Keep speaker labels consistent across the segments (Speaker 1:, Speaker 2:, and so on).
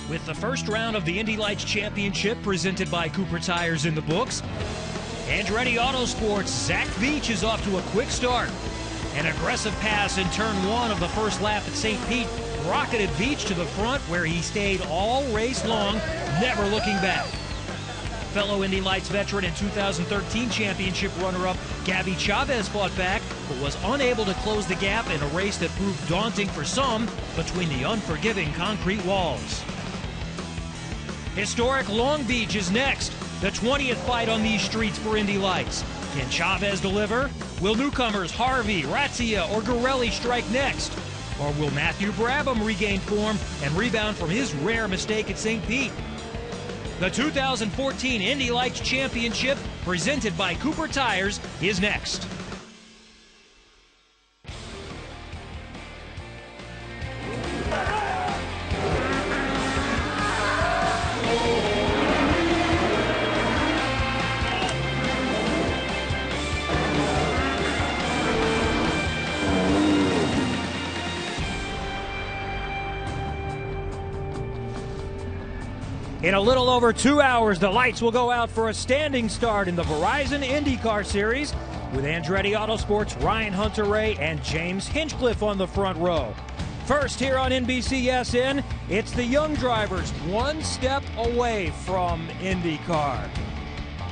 Speaker 1: With the first round of the Indy Lights Championship presented by Cooper Tires in the books, Andretti Autosports' Zach Veach is off to a quick start. An aggressive pass in turn one of the first lap at St. Pete rocketed Veach to the front, where he stayed all race long, never looking back. Fellow Indy Lights veteran and 2013 championship runner-up Gabby Chaves fought back, but was unable to close the gap in a race that proved daunting for some between the unforgiving concrete walls. Historic Long Beach is next, the 20th fight on these streets for Indy Lights. Can Chaves deliver? Will newcomers Harvey, Razzia, or Gorelli strike next? Or will Matthew Brabham regain form and rebound from his rare mistake at St. Pete? The 2014 Indy Lights Championship, presented by Cooper Tires, is next. In a little over 2 hours, the lights will go out for a standing start in the Verizon IndyCar Series with Andretti Autosports' Ryan Hunter-Reay and James Hinchcliffe on the front row. First here on NBCSN, it's the young drivers one step away from IndyCar.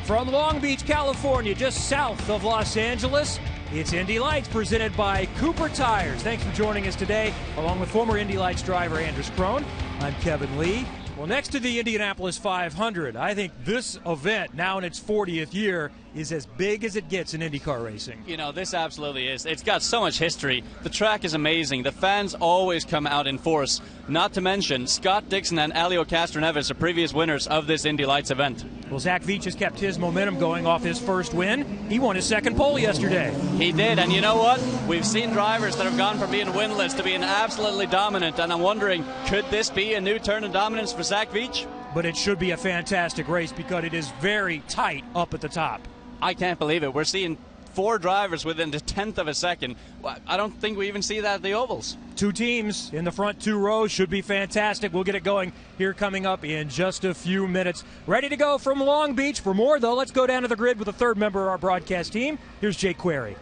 Speaker 1: From Long Beach, California, just south of Los Angeles, it's Indy Lights presented by Cooper Tires. Thanks for joining us today, along with former Indy Lights driver Anders Krohn. I'm Kevin Lee. Well, next to the Indianapolis 500, I think this event, now in its 40th year, is as big as it gets in IndyCar racing.
Speaker 2: You know, this absolutely is. It's got so much history. The track is amazing. The fans always come out in force. Not to mention, Scott Dixon and Elio Castroneves are previous winners of this Indy Lights event.
Speaker 1: Well, Zach Veach has kept his momentum going off his first win. He won his second pole yesterday.
Speaker 2: He did, and you know what? We've seen drivers that have gone from being winless to being absolutely dominant, and I'm wondering, could this be a new turn of dominance for Zach Veach?
Speaker 1: But it should be a fantastic race because it is very tight up at the top.
Speaker 2: I can't believe it. We're seeing 4 drivers within the 10th of a second. I don't think we even see that at the ovals.
Speaker 1: 2 teams in the front 2 rows should be fantastic. We'll get it going here coming up in just a few minutes. Ready to go from Long Beach. For more, though, let's go down to the grid with the third member of our broadcast team. Here's Jake Query.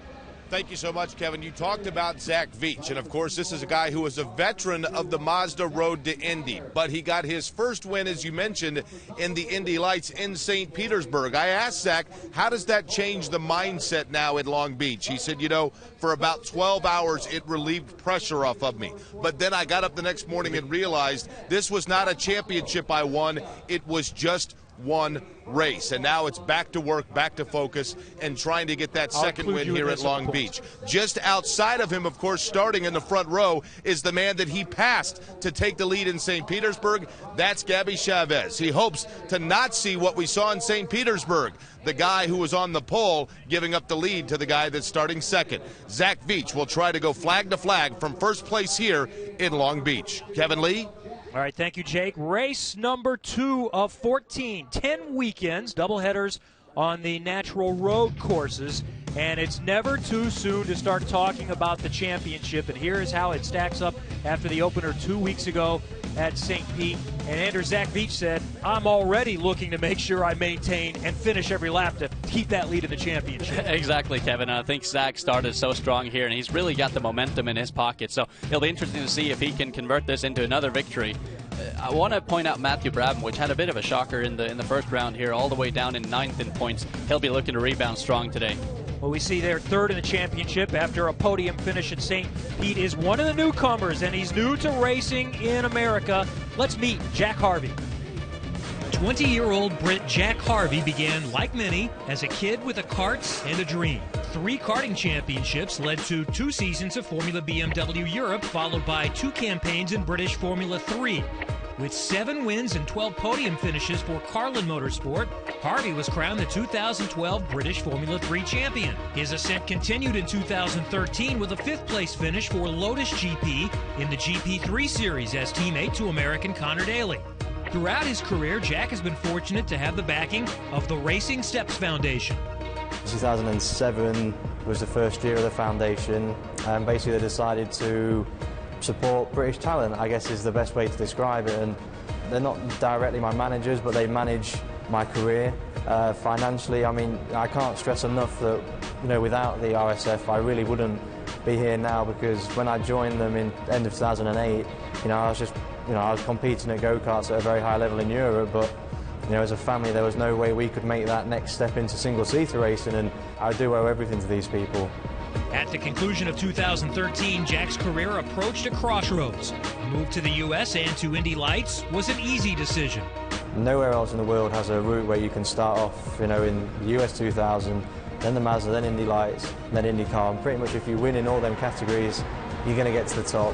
Speaker 3: Thank you so much, Kevin. You talked about Zach Veach, and of course this is a guy who was a veteran of the Mazda Road to Indy, but he got his first win, as you mentioned, in the Indy Lights in St. Petersburg. I asked Zach, how does that change the mindset now in Long Beach? He said, you know, for about 12 hours it relieved pressure off of me, but then I got up the next morning and realized this was not a championship I won, it was just one race, and now it's back to work, back to focus, and trying to get that second win here at Long Beach. Just outside of him, of course, starting in the front row, is the man that he passed to take the lead in St. Petersburg. That's Gabby Chaves. He hopes to not see what we saw in St. Petersburg, the guy who was on the pole giving up the lead to the guy that's starting second. Zach Veach will try to go flag to flag from first place here in Long Beach. Kevin Lee?
Speaker 1: All right, thank you, Jake. Race number 2 of 14, 10 weekends, doubleheaders on the natural road courses, and it's never too soon to start talking about the championship, and here is how it stacks up after the opener 2 weeks ago at St. Pete. And Zach Veach said, I'm already looking to make sure I maintain and finish every lap to keep that lead in the championship.
Speaker 2: Exactly, Kevin. I think Zach started so strong here, and he's really got the momentum in his pocket. So it'll be interesting to see if he can convert this into another victory. I want to point out Matthew Brabham, which had a bit of a shocker in the first round here, all the way down in 9th in points. He'll be looking to rebound strong today.
Speaker 1: Well, we see they're third in the championship after a podium finish at St. Pete. Is one of the newcomers, and he's new to racing in America. Let's meet Jack Harvey. 20-year-old Brit Jack Harvey began, like many, as a kid with a karts and a dream. 3 karting championships led to 2 seasons of Formula BMW Europe, followed by 2 campaigns in British Formula 3. With 7 wins and 12 podium finishes for Carlin Motorsport, Harvey was crowned the 2012 British Formula 3 champion. His ascent continued in 2013 with a 5th-place finish for Lotus GP in the GP3 Series as teammate to American Connor Daly. Throughout his career, Jack has been fortunate to have the backing of the Racing Steps Foundation.
Speaker 4: 2007 was the first year of the foundation, and basically they decided to support British talent, I guess is the best way to describe it. And they're not directly my managers, but they manage my career. Financially, I mean, I can't stress enough that, you know, without the RSF, I really wouldn't be here now, because when I joined them in end of 2008, you know, I was competing at go-karts at a very high level in Europe, but, you know, as a family, there was no way we could make that next step into single-seater racing, and I do owe everything to these people.
Speaker 1: At the conclusion of 2013, Jack's career approached a crossroads. A move to the U.S. and to Indy Lights was an easy decision.
Speaker 4: Nowhere else in the world has a route where you can start off, you know, in the US 2000, then the Mazda, then Indy Lights, then IndyCar, and pretty much if you win in all them categories, you're going to get to the top.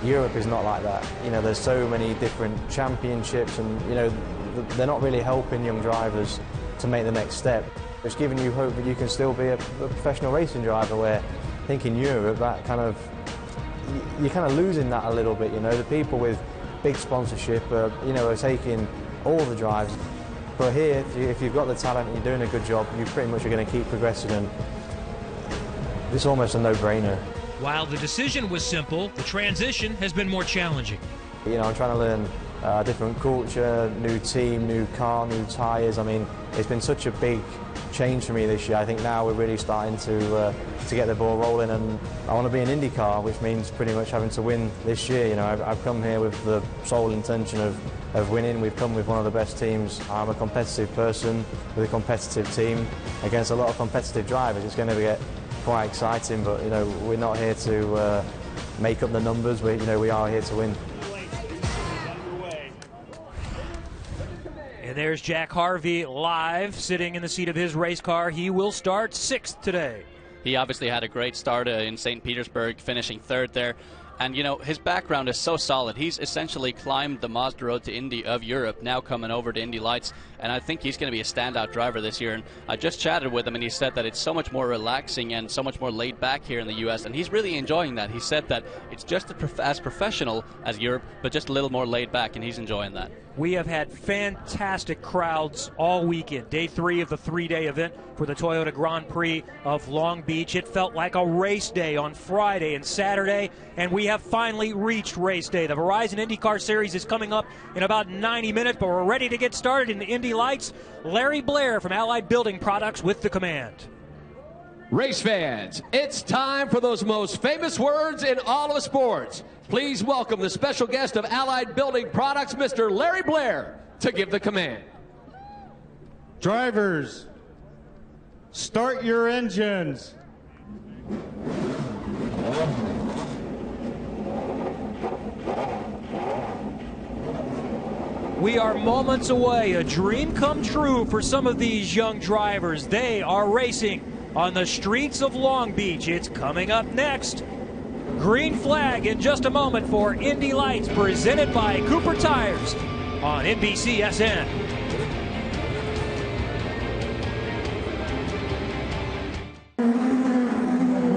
Speaker 4: Europe is not like that. You know, there's so many different championships, and, you know, they're not really helping young drivers to make the next step. It's giving you hope that you can still be a professional racing driver, where I think in Europe that you're kind of losing that a little bit. You know, the people with big sponsorship, you know, are taking all the drives. But here, if you've got the talent and you're doing a good job, you pretty much are going to keep progressing, and it's almost a no-brainer.
Speaker 1: While the decision was simple, the transition has been more challenging.
Speaker 4: You know, I'm trying to learn different culture, new team, new car, new tyres. I mean, it's been such a big change for me this year. I think now we're really starting to get the ball rolling, and I want to be in IndyCar, which means pretty much having to win this year. You know, I've come here with the sole intention of winning. We've come with one of the best teams. I'm a competitive person with a competitive team against a lot of competitive drivers. It's going to get quite exciting, but, you know, we're not here to make up the numbers. You know, we are here to win.
Speaker 1: And there's Jack Harvey live, sitting in the seat of his race car. He will start 6th today.
Speaker 2: He obviously had a great start in St. Petersburg, finishing 3rd there. And, you know, his background is so solid. He's essentially climbed the Mazda Road to Indy of Europe, now coming over to Indy Lights. And I think he's going to be a standout driver this year. And I just chatted with him, and he said that it's so much more relaxing and so much more laid back here in the U.S. And he's really enjoying that. He said that it's just as professional as Europe, but just a little more laid back, and he's enjoying that.
Speaker 1: We have had fantastic crowds all weekend. Day 3 of the 3-day event for the Toyota Grand Prix of Long Beach. It felt like a race day on Friday and Saturday, and we have finally reached race day. The Verizon IndyCar Series is coming up in about 90 minutes, but we're ready to get started in the Indy Lights. Larry Blair from Allied Building Products with the command.
Speaker 5: Race fans, it's time for those most famous words in all of sports. Please welcome the special guest of Allied Building Products, Mr. Larry Blair, to give the command.
Speaker 6: Drivers, start your engines.
Speaker 1: We are moments away, a dream come true for some of these young drivers. They are racing on the streets of Long Beach. It's coming up next. Green flag in just a moment for Indy Lights, presented by Cooper Tires on NBCSN.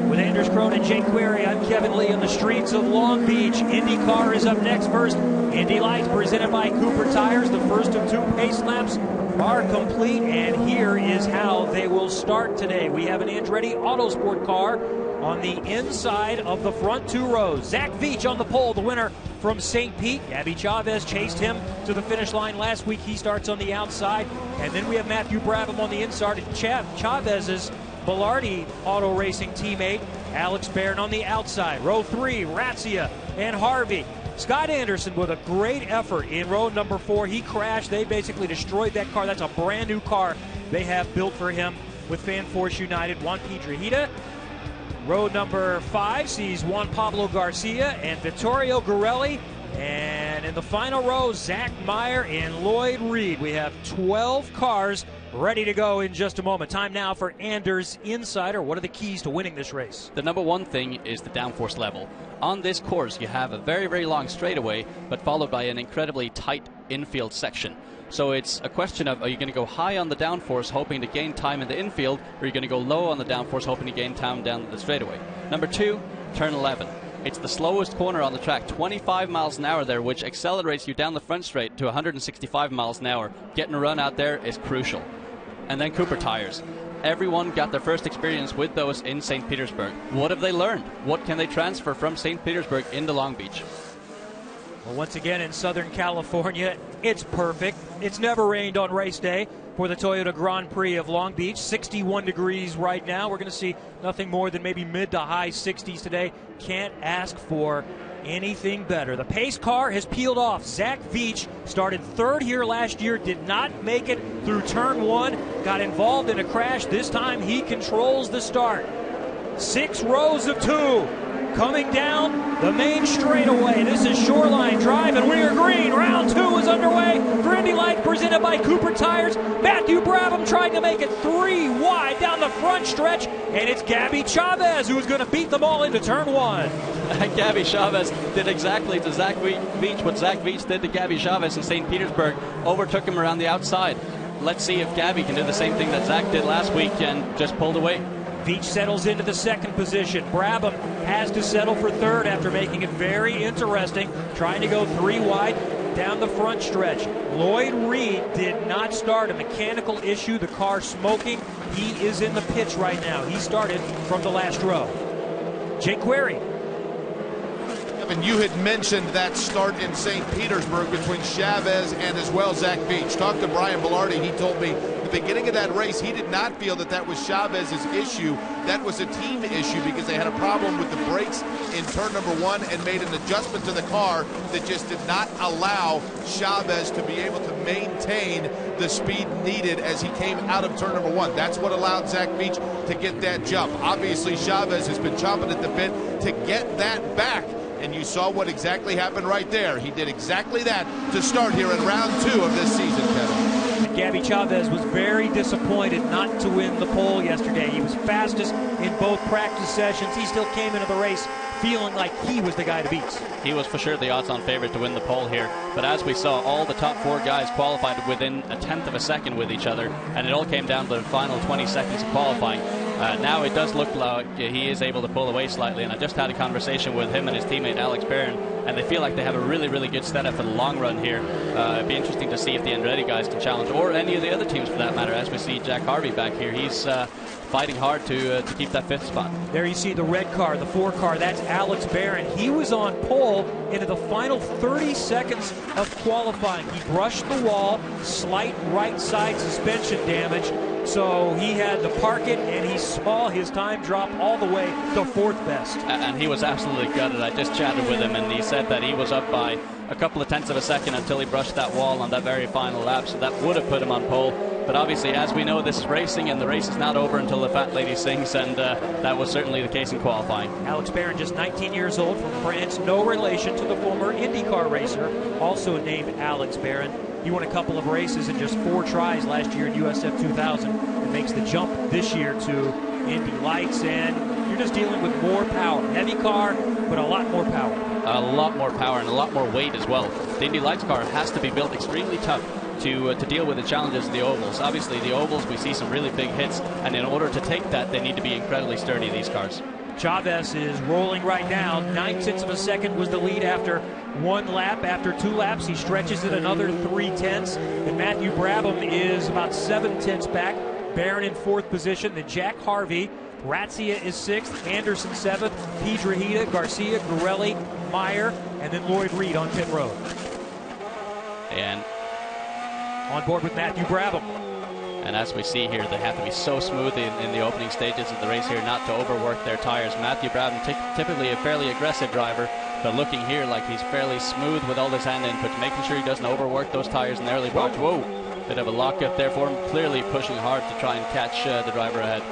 Speaker 1: With Anders Krohn and Jake Query, I'm Kevin Lee in the streets of Long Beach. IndyCar is up next. First, Indy Lights presented by Cooper Tires. The first of 2 pace laps are complete, and here is how they will start today. We have an Andretti Autosport car on the inside of the front 2 rows. Zach Veach on the pole, the winner from St. Pete. Gabby Chaves chased him to the finish line last week. He starts on the outside. And then we have Matthew Brabham on the inside. Chavez's Bilardi Auto Racing teammate, Alex Barron, on the outside. Row 3, Razzia and Harvey. Scott Anderson with a great effort in row number 4. He crashed. They basically destroyed that car. That's a brand new car they have built for him with Fan Force United. Juan Piedrahita. Row number 5 sees Juan Pablo Garcia and Vittorio Garelli. And in the final row, Zach Meyer and Lloyd Reed. We have 12 cars ready to go in just a moment. Time now for Anders Insider. What are the keys to winning this race?
Speaker 2: The number one thing is the downforce level. On this course, you have a very, very long straightaway, but followed by an incredibly tight infield section. So it's a question of, are you going to go high on the downforce hoping to gain time in the infield, or are you going to go low on the downforce hoping to gain time down the straightaway? Number 2, turn 11. It's the slowest corner on the track, 25 miles an hour there, which accelerates you down the front straight to 165 miles an hour. Getting a run out there is crucial. And then Cooper Tires. Everyone got their first experience with those in St. Petersburg. What have they learned? What can they transfer from St. Petersburg into Long Beach?
Speaker 1: Well, once again in Southern California, it's perfect. It's never rained on race day for the Toyota Grand Prix of Long Beach. 61 degrees right now. We're going to see nothing more than maybe mid to high 60s today. Can't ask for anything better. The pace car has peeled off. Zach Veach started third here last year, did not make it through turn one, got involved in a crash. This time he controls the start. 6 rows of 2 coming down the main straightaway. This is Shoreline Drive, and we are green. Round 2 is underway for Indy Lights presented by Cooper Tires. Matthew Brabham trying to make it 3 wide down the front stretch, and it's Gabby Chaves who's going to beat them all into turn 1.
Speaker 2: Gabby Chaves did exactly to Zach Veach what Zach Veach did to Gabby Chaves in St. Petersburg. Overtook him around the outside. Let's see if Gabby can do the same thing that Zach did last week and just pulled away.
Speaker 1: Veach settles into the second position. Brabham has to settle for third after making it very interesting, trying to go 3 wide down the front stretch. Lloyd Reed did not start. A mechanical issue, the car smoking. He is in the pits right now. He started from the last row. Jake Query.
Speaker 3: Kevin, you had mentioned that start in St. Petersburg between Chaves and as well Zach Veach. Talked to Brian Bellardi. He told me at the beginning of that race he did not feel that was Chaves' issue. That was a team issue because they had a problem with the brakes in turn number 1 and made an adjustment to the car that just did not allow Chaves to be able to maintain the speed needed as he came out of turn number 1. That's what allowed Zach Veach to get that jump. Obviously, Chaves has been chomping at the bit to get that back. And you saw what exactly happened right there. He did exactly that to start here in round 2 of this season, Kevin.
Speaker 1: Gabby Chaves was very disappointed not to win the pole yesterday. He was fastest in both practice sessions. He still came into the race feeling like he was the guy to beat.
Speaker 2: He was for sure the odds-on favorite to win the pole here. But as we saw, all the top 4 guys qualified within a tenth of a second with each other, and it all came down to the final 20 seconds of qualifying. Now it does look like he is able to pull away slightly, and I just had a conversation with him and his teammate Alex Barron, and they feel like they have a really, really good setup for the long run here. It'd be interesting to see if the Andretti guys can challenge, or any of the other teams for that matter, as we see Jack Harvey back here. He's fighting hard to keep that 5th spot.
Speaker 1: There you see the red car, the 4 car, that's Alex Barron. He was on pole into the final 30 seconds of qualifying. He brushed the wall, slight right side suspension damage, so he had to park it, and he saw his time drop all the way to 4th best.
Speaker 2: And he was absolutely gutted. I just chatted with him, and he said that he was up by a couple of tenths of a second until he brushed that wall on that very final lap, so that would have put him on pole. But obviously, as we know, this is racing, and the race is not over until the fat lady sings, and that was certainly the case in qualifying.
Speaker 1: Alex Barron, just 19 years old, from France, no relation to the former IndyCar racer, also named Alex Barron. He won a couple of races in just 4 tries last year in USF 2000 and makes the jump this year to Indy Lights, and you're just dealing with more power. Heavy car, but a lot more power.
Speaker 2: A lot more power and a lot more weight as well. The Indy Lights car has to be built extremely tough to deal with the challenges of the ovals. Obviously, the ovals, we see some really big hits, and in order to take that, they need to be incredibly sturdy, these cars.
Speaker 1: Chaves is rolling right now. 9/10 of a second was the lead after 1 lap. After 2 laps, he stretches it another 3/10. And Matthew Brabham is about 7/10 back. Barron in 4th position. Then Jack Harvey. Razzia is 6th. Anderson 7th. Piedrahita, Garcia, Gorelli, Meyer, and then Lloyd Reed on pit road.
Speaker 2: And
Speaker 1: on board with Matthew Brabham.
Speaker 2: And as we see here, they have to be so smooth in the opening stages of the race here not to overwork their tires. Matthew Brabham, typically a fairly aggressive driver, but looking here like he's fairly smooth with all his hand inputs, making sure he doesn't overwork those tires in the early parts. Whoa, bit of a lockup there for him, clearly pushing hard to try and catch the driver ahead.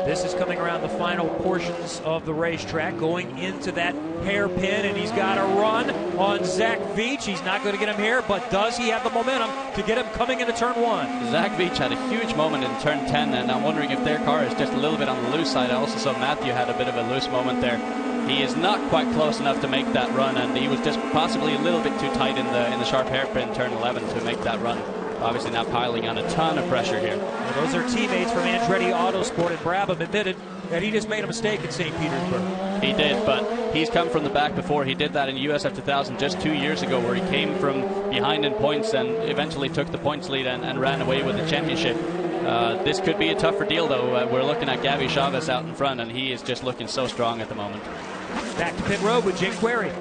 Speaker 1: This is coming around the final portions of the racetrack, going into that hairpin, and he's got a run on Zach Veach. He's not going to get him here, but does he have the momentum to get him coming into turn 1?
Speaker 2: Zach Veach had a huge moment in turn 10, and I'm wondering if their car is just a little bit on the loose side. I also saw Matthew had a bit of a loose moment there. He is not quite close enough to make that run, and he was just possibly a little bit too tight in the sharp hairpin turn 11 to make that run. Obviously now piling on a ton of pressure here.
Speaker 1: Well, those are teammates from Andretti Autosport, and Brabham admitted that he just made a mistake at St. Petersburg.
Speaker 2: He did, but he's come from the back before. He did that in USF 2000 just 2 years ago, where he came from behind in points and eventually took the points lead and ran away with the championship. This could be a tougher deal, though. We're looking at Gabby Chaves out in front, and he is just looking so strong at the moment.
Speaker 1: Back to pit road with Jake Query.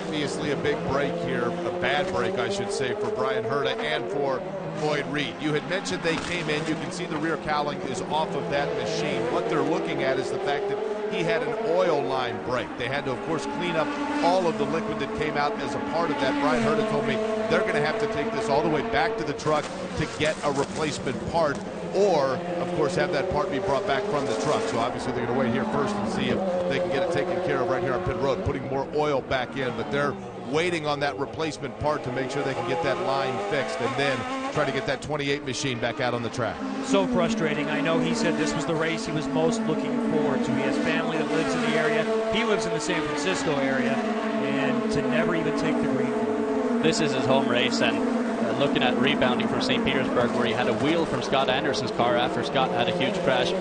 Speaker 3: Obviously a big break here, a bad break, I should say, for Brian Herta and for Lloyd Reed. You had mentioned they came in. You can see the rear cowling is off of that machine. What they're looking at is the fact that he had an oil line break. They had to, of course, clean up all of the liquid that came out as a part of that. Brian Herta told me they're going to have to take this all the way back to the truck to get a replacement part, or, of course, have that part be brought back from the truck. So obviously they're going to wait here first and see if they can get it taken care of right here on pit road, putting more oil back in. But they're waiting on that replacement part to make sure they can get that line fixed and then try to get that 28 machine back out on the track.
Speaker 1: So frustrating. I know he said this was the race he was most looking forward to. He has family that lives in the area. He lives in the San Francisco area, and to never even take the green.
Speaker 2: This is his home race, and looking at rebounding from St. Petersburg, where he had a wheel from Scott Anderson's car after Scott had a huge crash,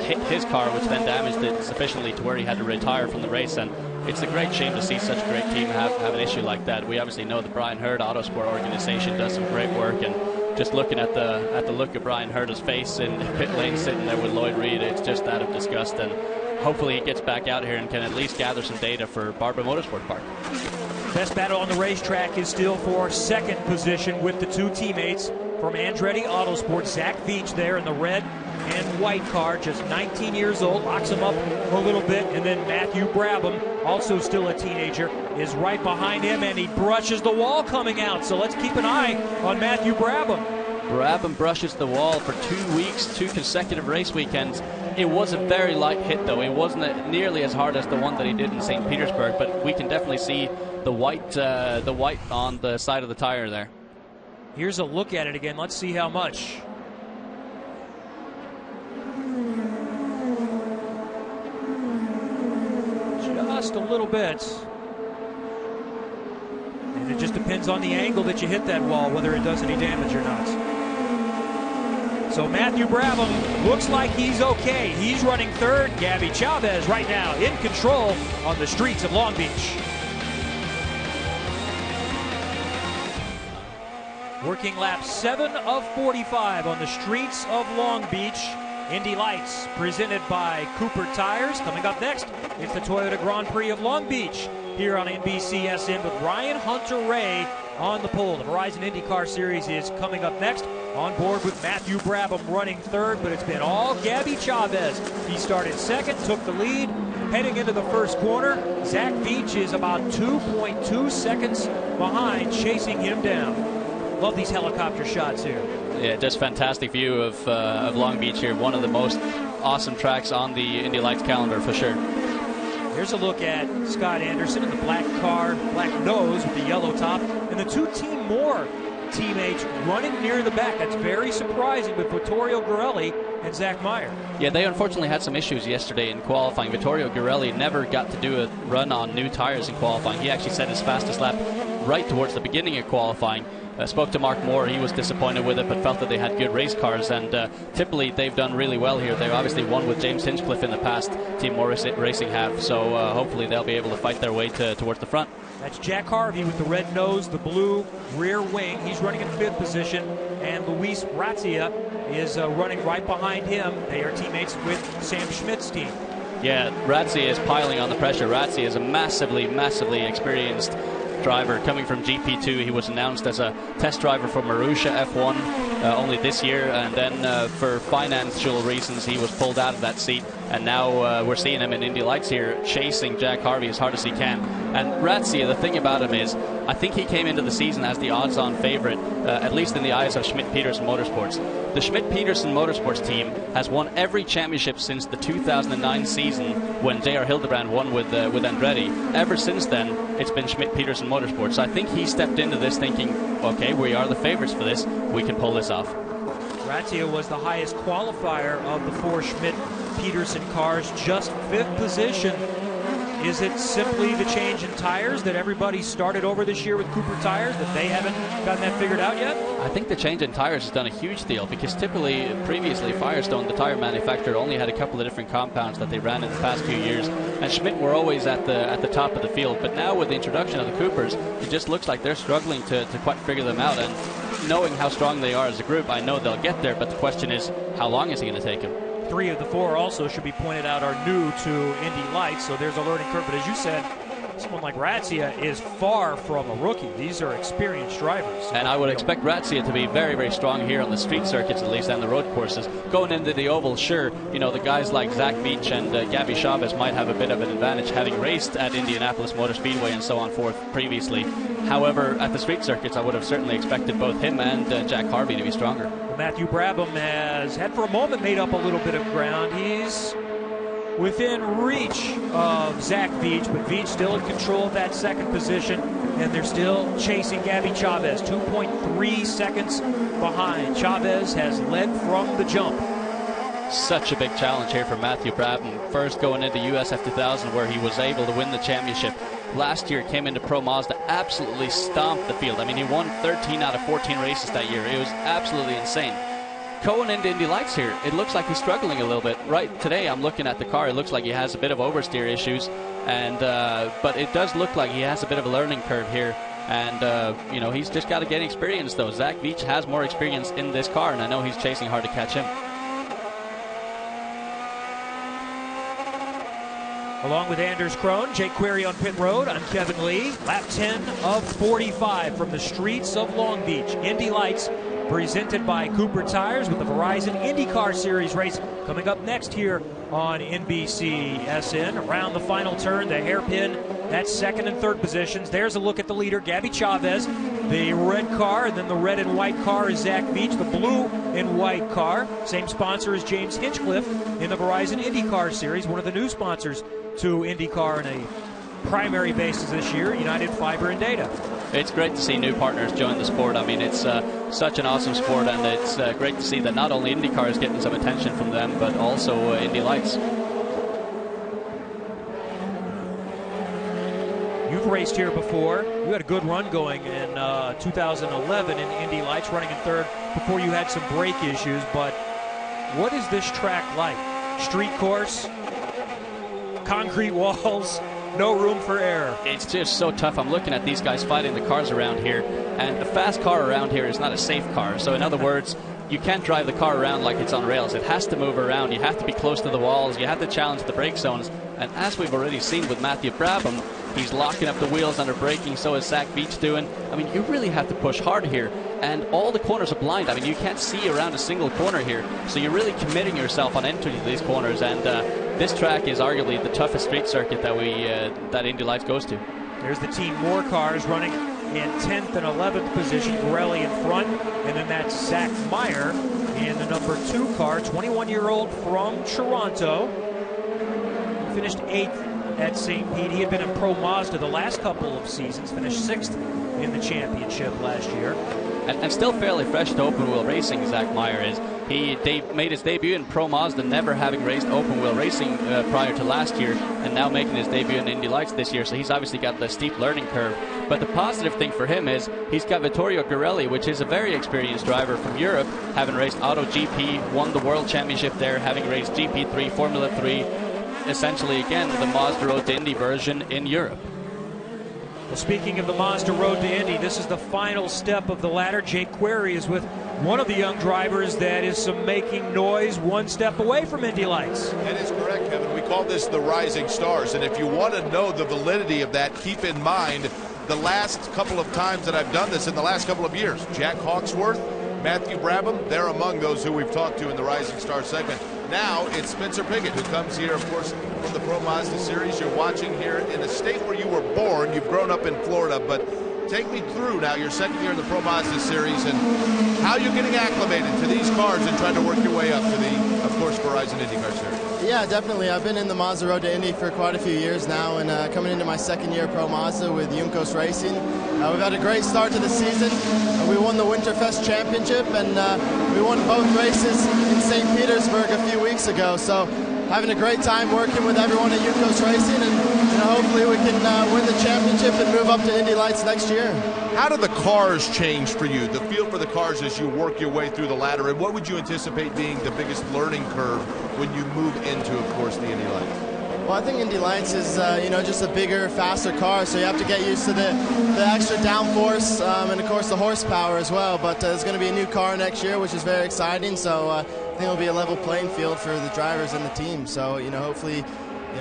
Speaker 2: hit his car, which then damaged it sufficiently to where he had to retire from the race. And it's a great shame to see such a great team have an issue like that. We obviously know the Brian Herta Autosport organization does some great work, and just looking at the look of Brian Herta's face in pit lane sitting there with Lloyd Reed, it's just out of disgust. And hopefully he gets back out here and can at least gather some data for Barbara Motorsport Park.
Speaker 1: Best battle on the racetrack is still for second position with the two teammates from Andretti Autosport. Zach Veach there in the red and white car, just 19 years old, locks him up a little bit. And then Matthew Brabham, also still a teenager, is right behind him, and he brushes the wall coming out. So let's keep an eye on Matthew Brabham.
Speaker 2: Brabham brushes the wall for 2 weeks, 2 consecutive race weekends. It was a very light hit, though. It wasn't nearly as hard as the one that he did in St. Petersburg, but we can definitely see the white on the side of the tire there.
Speaker 1: Here's a look at it again. Let's see how much. Just a little bit. And it just depends on the angle that you hit that wall, whether it does any damage or not. So Matthew Brabham looks like he's okay. He's running third. Gabby Chaves right now in control on the streets of Long Beach. Working lap 7 of 45 on the streets of Long Beach. Indy Lights presented by Cooper Tires. Coming up next, it's the Toyota Grand Prix of Long Beach here on NBCSN with Ryan Hunter-Reay on the pole. The Verizon IndyCar Series is coming up next. On board with Matthew Brabham running third, but it's been all Gabby Chaves. He started second, took the lead, heading into the first corner. Zach Veach is about 2.2 seconds behind, chasing him down. Love these helicopter shots here.
Speaker 2: Yeah, just fantastic view of Long Beach here. One of the most awesome tracks on the Indy Lights calendar for sure.
Speaker 1: Here's a look at Scott Anderson in the black car, black nose with the yellow top, and the two Team Moore teammates running near the back. That's very surprising with Vittorio Girelli and Zach Meyer.
Speaker 2: Yeah, they unfortunately had some issues yesterday in qualifying. Vittorio Girelli never got to do a run on new tires in qualifying. He actually set his fastest lap right towards the beginning of qualifying. Spoke to Mark Moore. He was disappointed with it, but felt that they had good race cars. And typically, they've done really well here. They've obviously won with James Hinchcliffe in the past. Team Moore Racing have. So hopefully, they'll be able to fight their way towards the front.
Speaker 1: That's Jack Harvey with the red nose, the blue rear wing. He's running in fifth position. And Luis Razzia is running right behind him. They are teammates with Sam Schmidt's team.
Speaker 2: Yeah, Razzia is piling on the pressure. Razzia is a massively, massively experienced driver coming from GP2. He was announced as a test driver for Marussia F1 only this year, and then for financial reasons he was pulled out of that seat, and now we're seeing him in Indy Lights here chasing Jack Harvey as hard as he can. And Razzia, the thing about him is I think he came into the season as the odds-on favorite, at least in the eyes of Schmidt-Peterson Motorsports. The Schmidt-Peterson Motorsports team has won every championship since the 2009 season when J.R. Hildebrand won with Andretti. Ever since then, it's been Schmidt-Peterson Motorsports. So I think he stepped into this thinking, okay, we are the favorites for this. We can pull this off.
Speaker 1: Razzia was the highest qualifier of the four Schmidt-Peterson cars, just fifth position. Is it simply the change in tires that everybody started over this year with Cooper Tires, that they haven't gotten that figured out yet?
Speaker 2: I think the change in tires has done a huge deal, because previously Firestone, the tire manufacturer, only had a couple of different compounds that they ran in the past few years, and Schmidt were always at the top of the field. But now with the introduction of the Coopers, it just looks like they're struggling to quite figure them out. And knowing how strong they are as a group, I know they'll get there, but the question is, how long is it going to take them?
Speaker 1: 3 of the 4 also should be pointed out are new to Indy Lights, so there's a learning curve. But as you said, someone like Razzia is far from a rookie. These are experienced drivers.
Speaker 2: And I would expect Razzia to be very, very strong here on the street circuits, at least, and the road courses. Going into the oval, sure, you know, the guys like Zach Veach and Gabby Chaves might have a bit of an advantage, having raced at Indianapolis Motor Speedway and so on forth previously. However, at the street circuits, I would have certainly expected both him and Jack Harvey to be stronger.
Speaker 1: Well, Matthew Brabham has had for a moment made up a little bit of ground. He's within reach of Zach Veach, but Veach still in control of that second position, and they're still chasing Gabby Chaves, 2.3 seconds behind. Chaves has led from the jump.
Speaker 2: Such a big challenge here for Matthew Brabham. First going into USF 2000, where he was able to win the championship. Last year came into Pro Mazda, absolutely stomped the field. I mean, he won 13 out of 14 races that year. It was absolutely insane. Going into Indy Lights here, it looks like he's struggling a little bit. Right today, I'm looking at the car. It looks like he has a bit of oversteer issues, and but it does look like he has a bit of a learning curve here. And you know, he's just got to get experience, though. Zach Veach has more experience in this car, and I know he's chasing hard to catch him.
Speaker 1: Along with Anders Krohn, Jake Query on pit road, I'm Kevin Lee. Lap 10 of 45 from the streets of Long Beach. Indy Lights presented by Cooper Tires with the Verizon IndyCar Series race coming up next here on NBC SN. Around the final turn, the hairpin, that's second and third positions. There's a look at the leader, Gabby Chaves. The red car, and then the red and white car is Zach Veach. The blue and white car, same sponsor as James Hinchcliffe in the Verizon IndyCar Series, one of the new sponsors to IndyCar on a primary basis this year, United Fiber and Data.
Speaker 2: It's great to see new partners join the sport. I mean, it's such an awesome sport, and it's great to see that not only IndyCar is getting some attention from them, but also Indy Lights.
Speaker 1: You've raced here before. You had a good run going in 2011 in Indy Lights, running in third before you had some brake issues. But what is this track like? Street course, concrete walls, no room for error.
Speaker 2: It's just so tough. I'm looking at these guys fighting the cars around here, and a fast car around here is not a safe car. So in other words, you can't drive the car around like it's on rails. It has to move around. You have to be close to the walls. You have to challenge the brake zones. And as we've already seen with Matthew Brabham, he's locking up the wheels under braking. So is Zach Veach doing. I mean, you really have to push hard here. And all the corners are blind. I mean, you can't see around a single corner here. So you're really committing yourself on entering these corners. And this track is arguably the toughest street circuit that Indy Lights goes to.
Speaker 1: There's the Team Moore cars running in 10th and 11th position. Gorelli in front, and then that's Zach Meyer in the number 2 car, 21-year-old from Toronto. He finished 8th at St. Pete. He had been in Pro Mazda the last couple of seasons, finished 6th in the championship last year.
Speaker 2: And still fairly fresh to open wheel racing, Zach Meyer is. He made his debut in Pro Mazda, never having raced open wheel racing prior to last year, and now making his debut in Indy Lights this year. So he's obviously got the steep learning curve. But the positive thing for him is he's got Vittorio Gorelli, which is a very experienced driver from Europe, having raced Auto GP, won the World Championship there, having raced GP3, Formula 3, essentially again the Mazda Road to Indy version in Europe.
Speaker 1: Well, speaking of the Mazda Road to Indy, this is the final step of the ladder. Jake Query is with one of the young drivers that is making noise one step away from Indy Lights.
Speaker 3: That is correct, Kevin. We call this the Rising Stars, and if you want to know the validity of that, keep in mind the last couple of times that I've done this in the last couple of years. Jack Hawksworth, Matthew Brabham, they're among those who we've talked to in the Rising Star segment. Now it's Spencer Piggott, who comes here, of course, from the Pro Mazda Series. You're watching here in a state where you were born. You've grown up in Florida, but take me through now your second year in the Pro Mazda Series and how you're getting acclimated to these cars and trying to work your way up to the, of course, Verizon IndyCar Series.
Speaker 7: Yeah, definitely. I've been in the Mazda Road to Indy for quite a few years now, and coming into my second year Pro Mazda with Juncos Racing. We've had a great start to the season. We won the Winterfest Championship, and we won both races in St. Petersburg a few weeks ago. So having a great time working with everyone at Juncos Racing, and hopefully we can win the championship and move up to Indy Lights next year.
Speaker 3: How do the cars change for you, the feel for the cars as you work your way through the ladder, and what would you anticipate being the biggest learning curve when you move into, of course, the Indy Lights?
Speaker 7: Well, I think Indy Lights is, just a bigger, faster car, so you have to get used to the extra downforce and, of course, the horsepower as well. But there's going to be a new car next year, which is very exciting, so I think it'll be a level playing field for the drivers and the team. So, hopefully,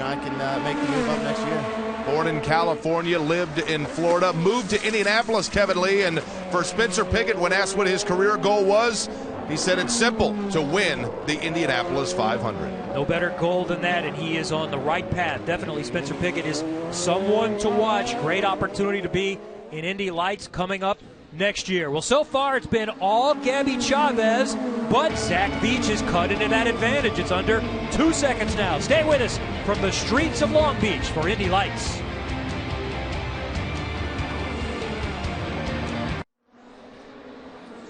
Speaker 7: I can make the move up next year.
Speaker 3: Born in California, lived in Florida, moved to Indianapolis, Kevin Lee. And for Spencer Pigot, when asked what his career goal was, he said it's simple, to win the Indianapolis 500.
Speaker 1: No better goal than that, and he is on the right path. Definitely Spencer Pigot is someone to watch. Great opportunity to be in Indy Lights coming up next year. Well, so far it's been all Gabby Chaves, but Zach Veach is cut into that advantage. It's under 2 seconds now. Stay with us from the streets of Long Beach for Indy Lights.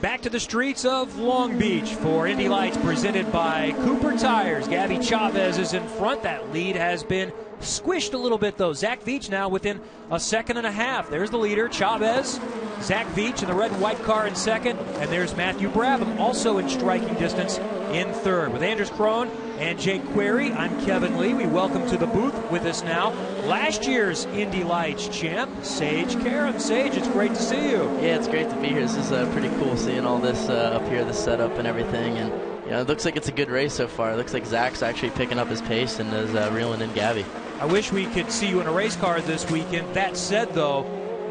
Speaker 1: Back to the streets of Long Beach for Indy Lights presented by Cooper Tires. Gabby Chaves is in front. That lead has been squished a little bit, though. Zach Veach now within a second and a half. There's the leader, Chaves. Zach Veach in the red and white car in second. And there's Matthew Brabham also in striking distance in third. With Anders Krohn and Jake Query, I'm Kevin Lee. We welcome to the booth with us now last year's Indy Lights champ, Sage Karam. Sage, it's great to see you.
Speaker 8: Yeah, it's great to be here. This is pretty cool seeing all this up here, the setup and everything. And you know, it looks like it's a good race so far. It looks like Zach's actually picking up his pace and is reeling in Gabby.
Speaker 1: I wish we could see you in a race car this weekend. That said, though,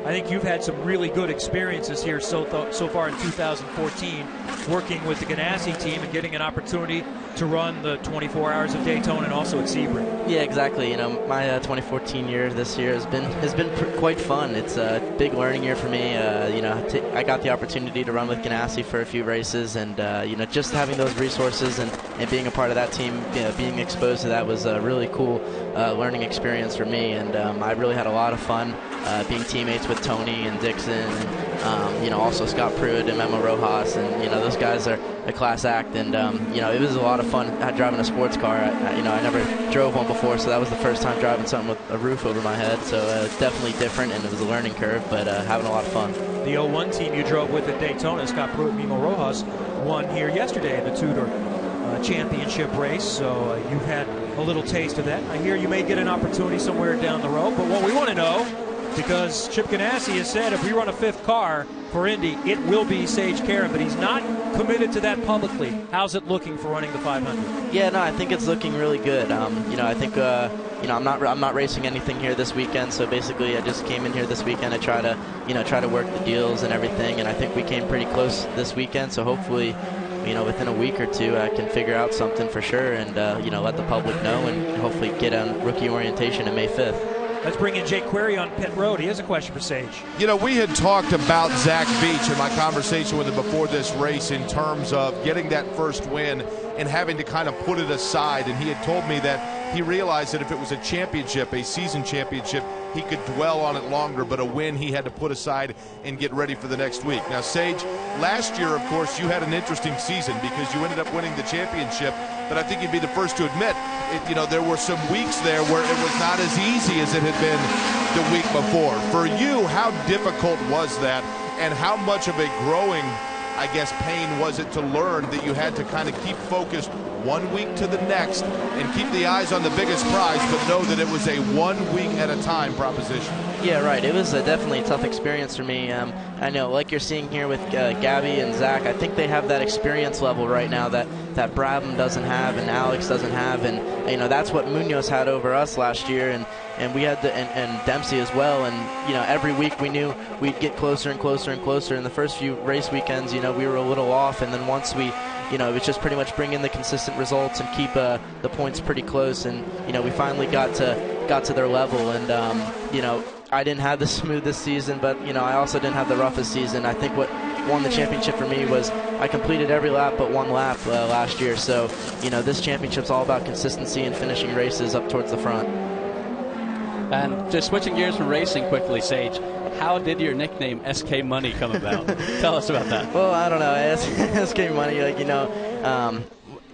Speaker 1: I think you've had some really good experiences here so far in 2014, working with the Ganassi team and getting an opportunity to run the 24 Hours of Daytona and also at Sebring.
Speaker 8: Yeah, exactly. You know, my 2014 year this year has been quite fun. It's a big learning year for me. You know, I got the opportunity to run with Ganassi for a few races, and you know, just having those resources and being a part of that team, you know, being exposed to that was a really cool learning experience for me. And I really had a lot of fun being teammates with Tony and Dixon, and you know, also Scott Pruitt and Memo Rojas, and you know, those guys are a class act. And you know, it was a lot of fun driving a sports car. You know, I never drove one before, so that was the first time driving something with a roof over my head. So it's definitely different, and it was a learning curve, but having a lot of fun.
Speaker 1: The 01 team you drove with at Daytona, Scott Pruitt and Memo Rojas, won here yesterday in the Tudor championship race, so you've had a little taste of that. I hear you may get an opportunity somewhere down the road, but what we want to know, because Chip Ganassi has said if we run a fifth car for Indy, it will be Sage Karam, but he's not committed to that publicly. How's it looking for running the 500?
Speaker 8: Yeah, no, I think it's looking really good. You know, I think you know, I'm not racing anything here this weekend, so basically I just came in here this weekend to try to work the deals and everything, and I think we came pretty close this weekend, so hopefully, you know, within a week or two I can figure out something for sure, and you know, let the public know, and hopefully get on rookie orientation on May 5th.
Speaker 1: Let's bring in Jake Query on pit road. He has a question for Sage.
Speaker 3: You know, we had talked about Zach Veach in my conversation with him before this race in terms of getting that first win and having to kind of put it aside. And he had told me that he realized that if it was a championship, a season championship, he could dwell on it longer, but a win he had to put aside and get ready for the next week. Now, Sage, last year, of course, you had an interesting season because you ended up winning the championship, but I think you'd be the first to admit, you know, there were some weeks there where it was not as easy as it had been the week before. For you, how difficult was that, and how much of a growing, I guess, pain was it to learn that you had to kind of keep focused 1 week to the next and keep the eyes on the biggest prize, but know that it was a 1 week at a time proposition?
Speaker 8: Yeah, right. It was definitely a tough experience for me. I know, like you're seeing here with Gabby and Zach, I think they have that experience level right now that Brabham doesn't have and Alex doesn't have, and you know, that's what Munoz had over us last year, and we had and Dempsey as well. And you know, every week we knew we'd get closer and closer and closer. In the first few race weekends, you know, we were a little off, and then once we, you know, it was just pretty much bring in the consistent results and keep the points pretty close, and you know, we finally got to their level. And you know, I didn't have the smoothest season, but you know, I also didn't have the roughest season. I think what won the championship for me was I completed every lap but one lap last year. So you know, this championship's all about consistency and finishing races up towards the front.
Speaker 2: And just switching gears from racing quickly, Sage, how did your nickname SK Money come about? Tell us about that.
Speaker 8: Well, I don't know. SK Money, like, you know,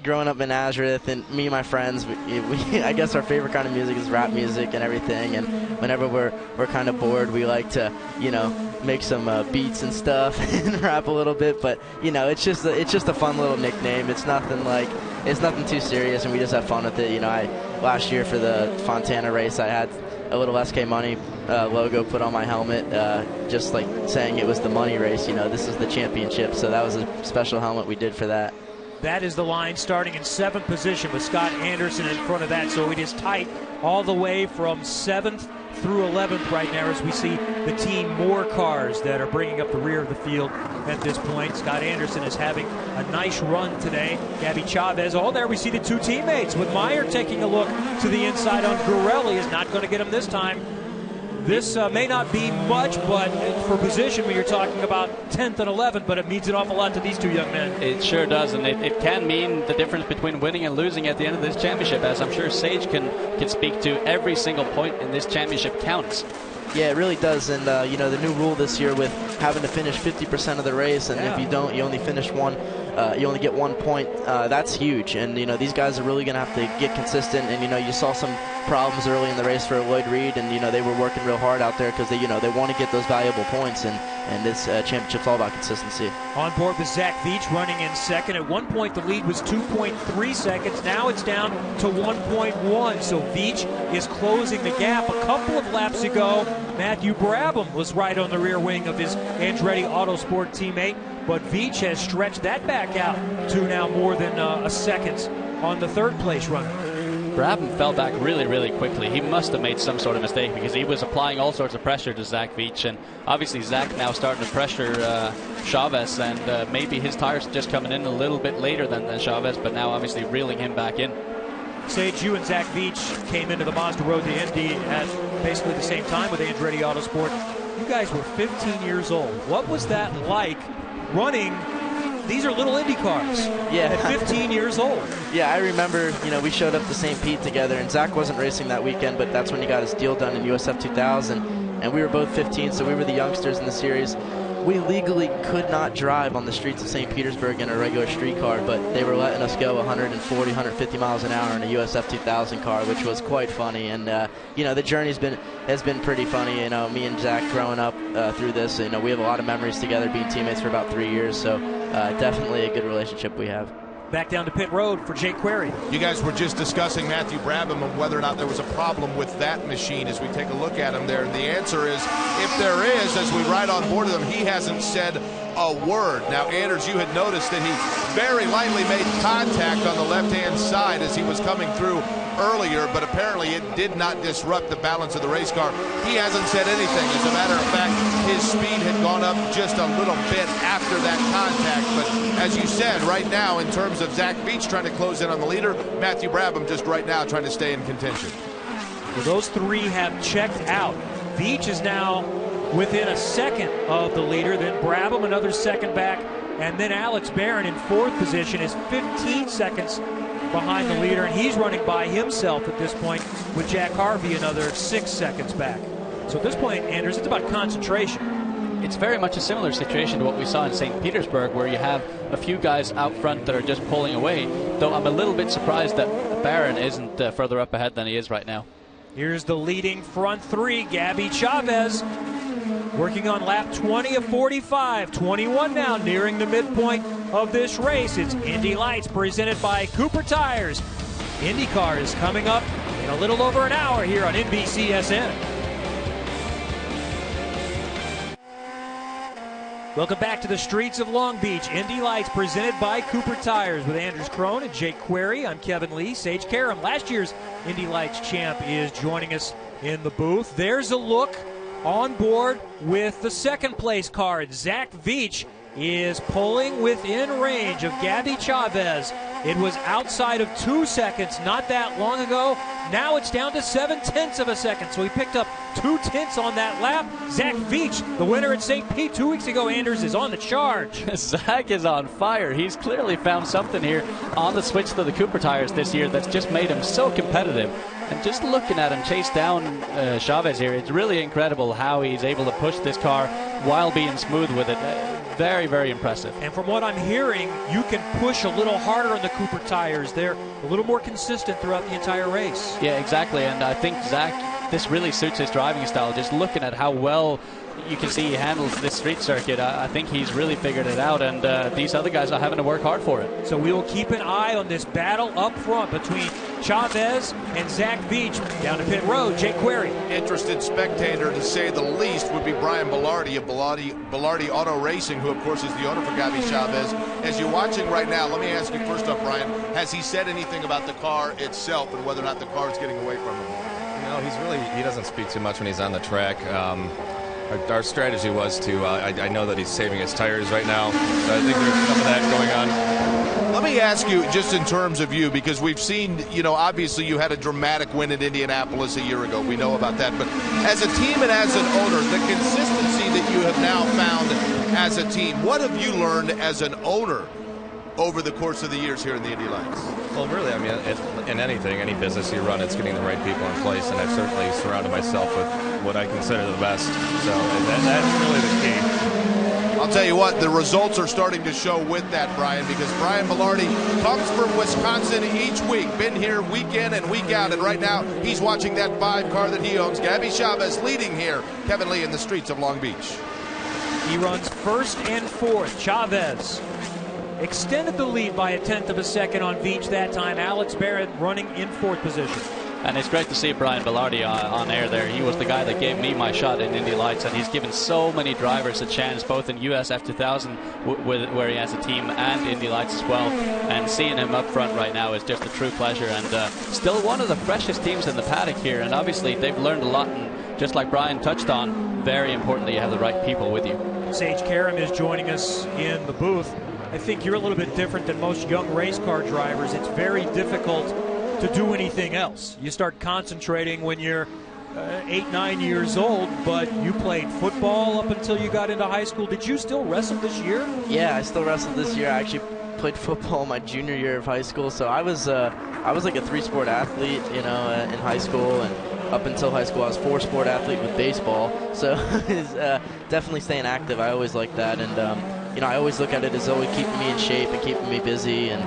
Speaker 8: growing up in Nazareth, and me and my friends, we I guess our favorite kind of music is rap music and everything. And whenever we're kind of bored, we like to, you know, make some beats and stuff and rap a little bit. But you know, it's just a fun little nickname. It's nothing too serious, and we just have fun with it. You know, last year for the Fontana race, I had a little SK Money logo put on my helmet, just like saying it was the money race. You know, this is the championship, so that was a special helmet we did for that.
Speaker 1: That is the line starting in 7th position with Scott Anderson in front of that, so it is tight all the way from 7th through 11th right now as we see the team more cars that are bringing up the rear of the field at this point. Scott Anderson is having a nice run today. Gabby Chaves, all there we see the two teammates with Meyer taking a look to the inside on Gurelli. Is not going to get him this time. This may not be much, but for position when you're talking about 10th and 11th, but it means an awful lot to these two young men.
Speaker 2: It sure does, and it can mean the difference between winning and losing at the end of this championship, as I'm sure Sage can speak to. Every single point in this championship counts.
Speaker 8: Yeah, it really does, and you know, the new rule this year with having to finish 50% of the race, and if you don't, you only finish one. You only get 1 point. That's huge, and you know, these guys are really going to have to get consistent. And you know, you saw some problems early in the race for Lloyd Reed, and you know, they were working real hard out there because they want to get those valuable points, and this championship's all about consistency.
Speaker 1: On board with Zach Veach running in second. At one point the lead was 2.3 seconds. Now it's down to 1.1. So Veach is closing the gap. A couple of laps ago, Matthew Brabham was right on the rear wing of his Andretti Autosport teammate, but Veach has stretched that back out to now more than a second on the third place runner.
Speaker 2: Brabham fell back really, really quickly. He must have made some sort of mistake because he was applying all sorts of pressure to Zach Veach, and obviously Zach now starting to pressure Chaves, and maybe his tires just coming in a little bit later than Chaves, but now obviously reeling him back in.
Speaker 1: Sage, you and Zach Veach came into the Mazda Road to Indy at basically the same time with Andretti Autosport. You guys were 15 years old. What was that like running? These are little Indy cars at 15 years old.
Speaker 8: Yeah, I remember, you know, we showed up to St. Pete together, and Zach wasn't racing that weekend, but that's when he got his deal done in USF 2000, and we were both 15, so we were the youngsters in the series. We legally could not drive on the streets of St. Petersburg in a regular street car, but they were letting us go 140, 150 miles an hour in a USF 2000 car, which was quite funny. And you know, the journey has been pretty funny. You know, me and Zach growing up through this. You know, we have a lot of memories together, being teammates for about 3 years. So definitely a good relationship we have.
Speaker 1: Back down to pit road for Jake Query.
Speaker 3: You guys were just discussing Matthew Brabham and whether or not there was a problem with that machine as we take a look at him there. And the answer is, if there is, as we ride on board of him, he hasn't said a word. Now, Anders, you had noticed that he very lightly made contact on the left-hand side as he was coming through earlier, but apparently it did not disrupt the balance of the race car. He hasn't said anything. As a matter of fact, his speed had gone up just a little bit after that contact. But as you said, right now, in terms of Zach Veach trying to close in on the leader, Matthew Brabham just right now trying to stay in contention.
Speaker 1: Well, those three have checked out. Veach is now within a second of the leader, then Brabham another second back, and then Alex Barron in fourth position is 15 seconds behind the leader, and he's running by himself at this point with Jack Harvey another 6 seconds back. So at this point, Anders, it's about concentration.
Speaker 2: It's very much a similar situation to what we saw in St. Petersburg, where you have a few guys out front that are just pulling away, though I'm a little bit surprised that Barron isn't further up ahead than he is right now.
Speaker 1: Here's the leading front three. Gabby Chaves working on lap 20 of 45. 21 now, nearing the midpoint of this race. It's Indy Lights presented by Cooper Tires. IndyCar is coming up in a little over an hour here on NBCSN. Welcome back to the streets of Long Beach. Indy Lights presented by Cooper Tires with Anders Crone and Jake Query. I'm Kevin Lee. Sage Karam, last year's Indy Lights champ, is joining us in the booth. There's a look on board with the second place car. Zach Veach is pulling within range of Gabby Chaves. It was outside of 2 seconds not that long ago. Now it's down to 7/10 of a second. So he picked up 2/10 on that lap. Zach Veach, the winner at St. Pete 2 weeks ago, Anders, is on the charge.
Speaker 2: Zach is on fire. He's clearly found something here on the switch to the Cooper tires this year that's just made him so competitive. And just looking at him chase down Chaves here, it's really incredible how he's able to push this car while being smooth with it. Very, very impressive.
Speaker 1: And from what I'm hearing, you can push a little harder on the Cooper tires. They're a little more consistent throughout the entire race.
Speaker 2: Yeah, exactly. And I think Zach, this really suits his driving style. Just looking at how well you can see he handles this street circuit, I think he's really figured it out, and these other guys are having to work hard for it.
Speaker 1: So we will keep an eye on this battle up front between Chaves and Zach Veach. Down to pit road, Jake Query.
Speaker 3: Interested spectator, to say the least, would be Brian Bellardi of Bellardi Auto Racing, who, of course, is the owner for Gabby Chaves. As you're watching right now, let me ask you first off, Brian, has he said anything about the car itself and whether or not the car is getting away from him?
Speaker 9: No, No, he doesn't speak too much when he's on the track. Our strategy was to, I know that he's saving his tires right now, so I think there's some of that going on.
Speaker 3: Let me ask you, just in terms of you, because we've seen, obviously you had a dramatic win at Indianapolis a year ago. We know about that. But as a team and as an owner, the consistency that you have now found as a team, what have you learned as an owner over the course of the years here in the Indy Lights?
Speaker 9: Well, really, I mean, in anything, any business you run, it's getting the right people in place, and I've certainly surrounded myself with what I consider the best. So that's really the key.
Speaker 3: I'll tell you what, the results are starting to show with that, Brian, because Brian Velarde comes from Wisconsin each week, been here week in and week out, and right now he's watching that 5 car that he owns. Gabby Chaves leading here, Kevin Lee in the streets of Long Beach.
Speaker 1: He runs first and fourth. Chaves extended the lead by 1/10 of a second on Veach that time. Alex Barrett running in fourth position.
Speaker 2: And it's great to see Brian Velarde on air there. He was the guy that gave me my shot in Indy Lights, and he's given so many drivers a chance, both in USF 2000, where he has a team, and Indy Lights as well. And seeing him up front right now is just a true pleasure, and still one of the freshest teams in the paddock here. And obviously they've learned a lot, and just like Brian touched on, very importantly, you have the right people with you.
Speaker 1: Sage Karam is joining us in the booth. I think you're a little bit different than most young race car drivers. It's very difficult to do anything else. You start concentrating when you're 8, 9 years old, but you played football up until you got into high school. Did you still wrestle this year?
Speaker 8: Yeah, I still wrestled this year. I actually played football my junior year of high school, so I was like a 3-sport athlete, in high school, and up until high school I was a 4-sport athlete with baseball. So it's definitely staying active. I always like that, and I always look at it as always keeping me in shape and keeping me busy, and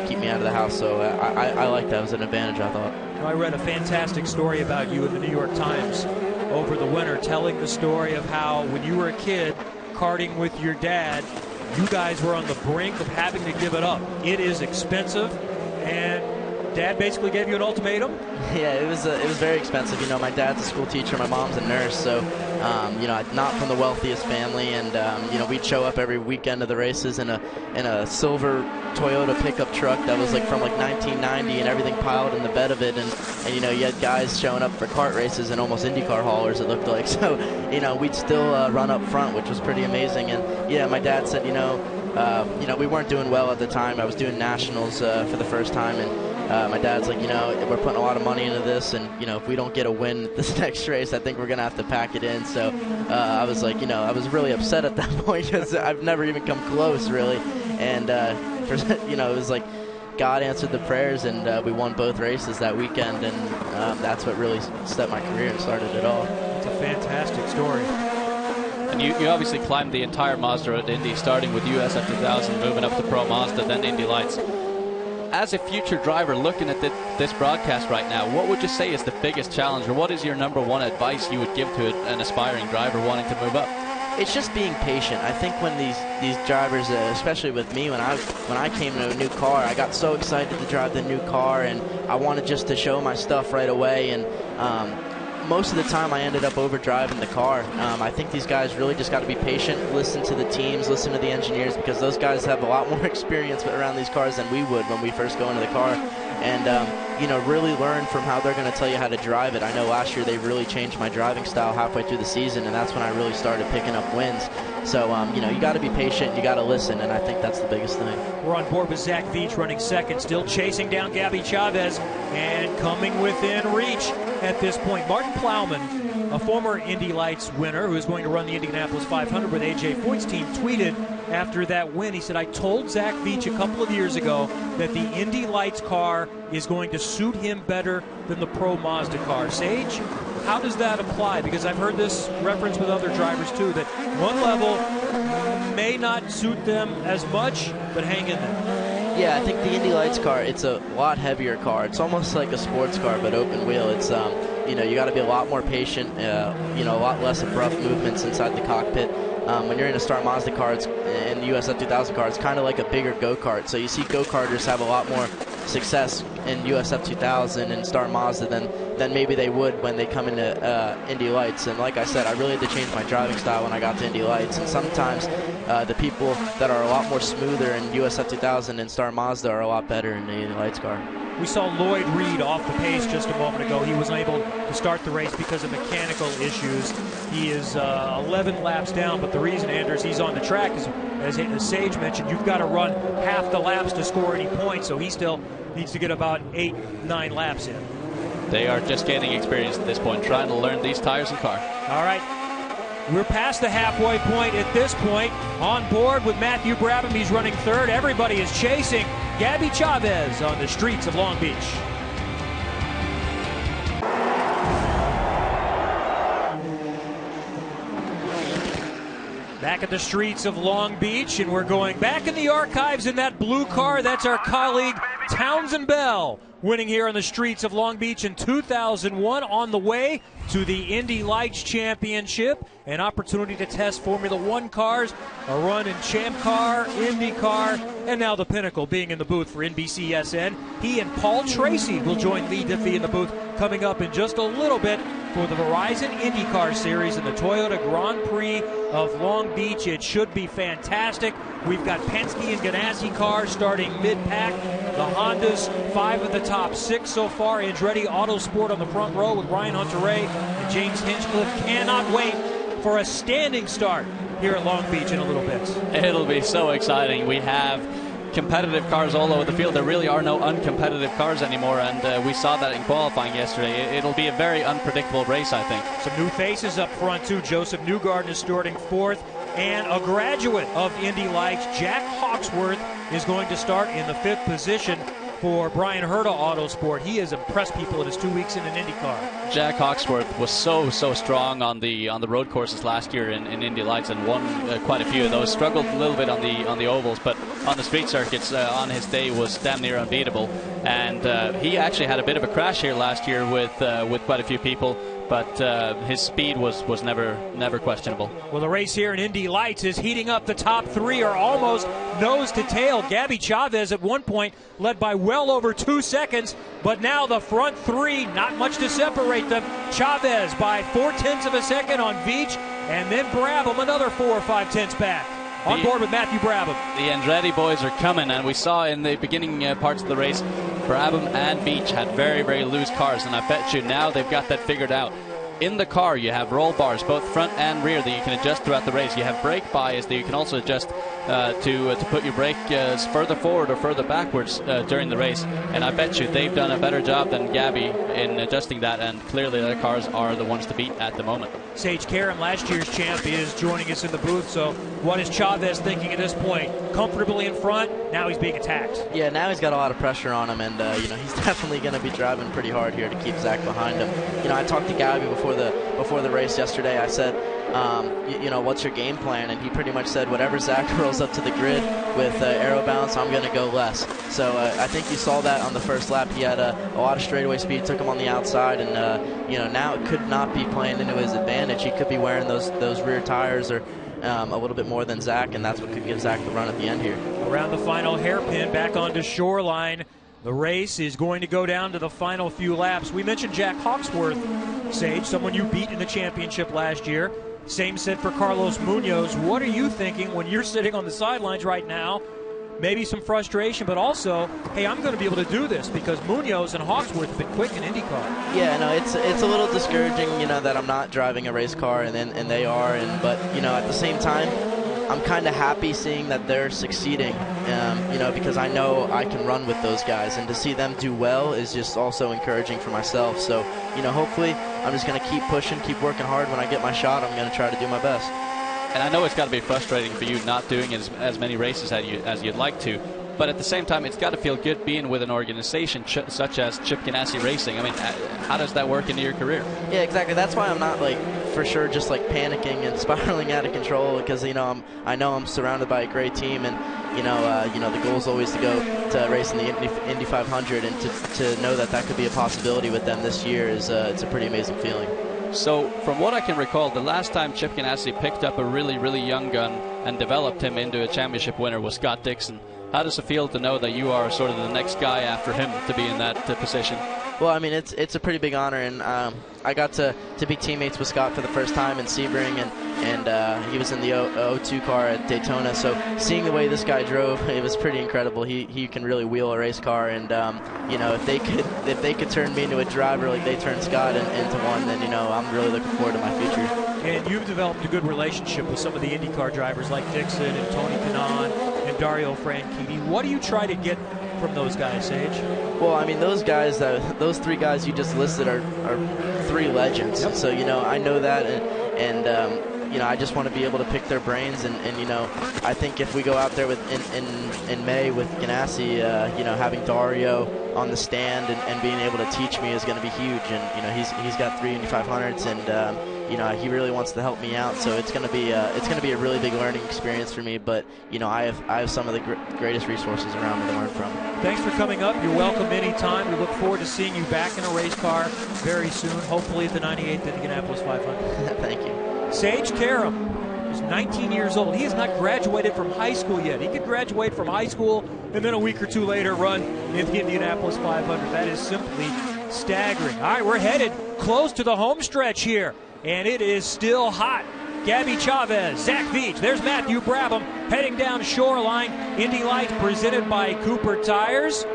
Speaker 8: keep me out of the house. So I like that. It was an advantage, I thought.
Speaker 1: I read a fantastic story about you in the New York Times over the winter, telling the story of how when you were a kid karting with your dad, you guys were on the brink of having to give it up. It is expensive, and Dad basically gave you an ultimatum?
Speaker 8: Yeah, it was very expensive. My dad's a school teacher, my mom's a nurse, so not from the wealthiest family, and we'd show up every weekend of the races in a silver Toyota pickup truck that was from 1990, and everything piled in the bed of it, and you had guys showing up for kart races and almost IndyCar haulers, it looked like. So we'd still run up front, which was pretty amazing. And yeah, my dad said we weren't doing well at the time. I was doing nationals for the first time, and my dad's like, we're putting a lot of money into this, and if we don't get a win at this next race, I think we're gonna have to pack it in. So I was like, I was really upset at that point, because I've never even come close, really. And it was like God answered the prayers, and we won both races that weekend, and that's what really set my career and started it all.
Speaker 1: It's a fantastic story.
Speaker 2: And you obviously climbed the entire Mazda Road to Indy, starting with USF 2000, moving up to Pro Mazda, then Indy Lights. As a future driver looking at this broadcast right now, what would you say is the biggest challenge, or what is your #1 advice you would give to an aspiring driver wanting to move up?
Speaker 8: It's just being patient. I think when these drivers, especially with me, when I came to a new car, I got so excited to drive the new car, and I wanted just to show my stuff right away, and most of the time I ended up overdriving the car. I think these guys really just got to be patient, listen to the teams, listen to the engineers, because those guys have a lot more experience around these cars than we would when we first go into the car. And really learn from how they're going to tell you how to drive it. I know last year they really changed my driving style halfway through the season, and that's when I really started picking up wins. So, you got to be patient, you got to listen, and I think that's the biggest thing.
Speaker 1: We're on board with Zach Veach running second, still chasing down Gabby Chaves, and coming within reach at this point. Martin Plowman, a former Indy Lights winner who is going to run the Indianapolis 500 with A.J. Foyt's team, tweeted after that win. He said, I told Zach Veach a couple of years ago that the Indy Lights car is going to suit him better than the Pro Mazda car. Sage, how does that apply? Because I've heard this reference with other drivers too, that one level may not suit them as much, but hang in there.
Speaker 8: Yeah, I think the Indy Lights car, it's a lot heavier car. It's almost like a sports car, but open wheel. It's you got to be a lot more patient, a lot less abrupt movements inside the cockpit. When you're in a Star Mazda car, in the USF 2000 car, it's kind of like a bigger go-kart. So you see go-karters have a lot more success in USF 2000 and Star Mazda than maybe they would when they come into Indy Lights. And like I said, I really had to change my driving style when I got to Indy Lights. And sometimes the people that are a lot more smoother in USF 2000 and Star Mazda are a lot better in the Indy Lights car.
Speaker 1: We saw Lloyd Reed off the pace just a moment ago. He was unable to start the race because of mechanical issues. He is 11 laps down, but the reason, Anders, he's on the track is, as Sage mentioned, you've got to run half the laps to score any points, so he still needs to get about 8-9 laps in.
Speaker 2: They are just gaining experience at this point, trying to learn these tires and car.
Speaker 1: All right. We're past the halfway point at this point. On board with Matthew Brabham, he's running third. Everybody is chasing Gabby Chaves on the streets of Long Beach. Back at the streets of Long Beach, and we're going back in the archives in that blue car. That's our colleague Townsend Bell, winning here on the streets of Long Beach in 2001, on the way to the Indy Lights Championship, an opportunity to test Formula One cars, a run in Champ Car, IndyCar, and now the pinnacle, being in the booth for NBCSN. He and Paul Tracy will join Lee Diffie in the booth coming up in just a little bit for the Verizon IndyCar Series in the Toyota Grand Prix of Long Beach. It should be fantastic. We've got Penske and Ganassi cars starting mid-pack. The Hondas, 5 of the top 6 so far. Andretti Autosport on the front row with Ryan Hunter-Reay and James Hinchcliffe. Cannot wait for a standing start here at Long Beach in a little bit.
Speaker 2: It'll be so exciting. We have competitive cars all over the field. There really are no uncompetitive cars anymore, and we saw that in qualifying yesterday. It'll be a very unpredictable race, I think.
Speaker 1: Some new faces up front, too. Joseph Newgarden is starting 4th, and a graduate of Indy Lights, Jack Hawksworth, is going to start in the 5th position for Brian Herta Autosport. He has impressed people in his 2 weeks in an IndyCar.
Speaker 2: Jack Hawksworth was so strong on the road courses last year in Indy Lights, and won quite a few of those. Struggled a little bit on the ovals, but on the street circuits on his day was damn near unbeatable. And he actually had a bit of a crash here last year with quite a few people. But his speed was never questionable.
Speaker 1: Well, the race here in Indy Lights is heating up. The top 3 are almost nose to tail. Gabby Chaves at one point led by well over 2 seconds, but now the front 3, not much to separate them. Chaves by 0.4 of a second on Veach, and then Brabham another 4 or 5 tenths back. On board with Matthew Brabham.
Speaker 2: The Andretti boys are coming, and we saw in the beginning parts of the race, Brabham and Veach had very loose cars, and I bet you now they've got that figured out. In the car, you have roll bars, both front and rear, that you can adjust throughout the race. You have brake bias that you can also adjust to put your brake further forward or further backwards during the race. And I bet you they've done a better job than Gabby in adjusting that, and clearly their cars are the ones to beat at the moment.
Speaker 1: Sage Karam, last year's champ, is joining us in the booth. So what is Chaves thinking at this point? Comfortably in front, now he's being attacked.
Speaker 8: Yeah, now he's got a lot of pressure on him, and he's definitely going to be driving pretty hard here to keep Zach behind him. I talked to Gabby before the race yesterday. I said, what's your game plan? And he pretty much said, whatever Zach rolls up to the grid with aero balance, I'm going to go less. So I think you saw that on the first lap. He had a lot of straightaway speed, took him on the outside, and now it could not be playing into his advantage. He could be wearing those rear tires or a little bit more than Zach, and that's what could give Zach the run at the end here.
Speaker 1: Around the final hairpin, back onto Shoreline. The race is going to go down to the final few laps. We mentioned Jack Hawksworth, Sage, someone you beat in the championship last year. Same said for Carlos Munoz. What are you thinking when you're sitting on the sidelines right now? Maybe some frustration, but also, hey, I'm going to be able to do this because Munoz and Hawksworth have been quick in IndyCar.
Speaker 8: Yeah, no, it's a little discouraging, that I'm not driving a race car and they are, but at the same time, I'm kind of happy seeing that they're succeeding, because I know I can run with those guys, and to see them do well is just also encouraging for myself. So, hopefully I'm just going to keep pushing, keep working hard. When I get my shot, I'm going to try to do my best.
Speaker 2: And I know it's got to be frustrating for you not doing as many races as you'd like to, but at the same time, it's got to feel good being with an organization such as Chip Ganassi Racing. I mean, how does that work into your career?
Speaker 8: Yeah, exactly. That's why I'm not for sure just panicking and spiraling out of control, because I know I'm surrounded by a great team, and the goal is always to go to race in the Indy 500, and to know that could be a possibility with them this year is it's a pretty amazing feeling.
Speaker 2: So, from what I can recall, the last time Chip Ganassi picked up a really young gun and developed him into a championship winner was Scott Dixon. How does it feel to know that you are sort of the next guy after him to be in that position?
Speaker 8: Well, I mean, it's a pretty big honor, and I got to be teammates with Scott for the first time in Sebring, and he was in the 02 car at Daytona. So seeing the way this guy drove, it was pretty incredible. He can really wheel a race car, and you know, if they could turn me into a driver like they turned Scott into one, then you know, I'm really looking forward to my future.
Speaker 1: And you've developed a good relationship with some of the IndyCar drivers like Dixon and Tony Kanaan and Dario Franchitti. What do you try to get from those guys, Sage?
Speaker 8: Well, I mean, those guys, those three guys you just listed are three legends. Yep. So, you know, I know that, and you know, I just want to be able to pick their brains, and you know, I think if we go out there with in May with Ganassi, you know, having Dario on the stand and being able to teach me is going to be huge. And you know, he's got 3 Indy 500s, and you know, he really wants to help me out. So it's going to be a really big learning experience for me. But you know, I have some of the greatest resources around me to learn from.
Speaker 1: Thanks for coming up. You're welcome anytime. We look forward to seeing you back in a race car very soon, hopefully at the 98th Indianapolis 500.
Speaker 8: Thank you.
Speaker 1: Sage Karam is 19 years old. He has not graduated from high school yet. He could graduate from high school and then a week or two later run in the Indianapolis 500. That is simply staggering. All right, we're headed close to the home stretch here, and it is still hot. Gabby Chaves, Zach Veach, there's Matthew Brabham heading down Shoreline. Indy Lights presented by Cooper Tires.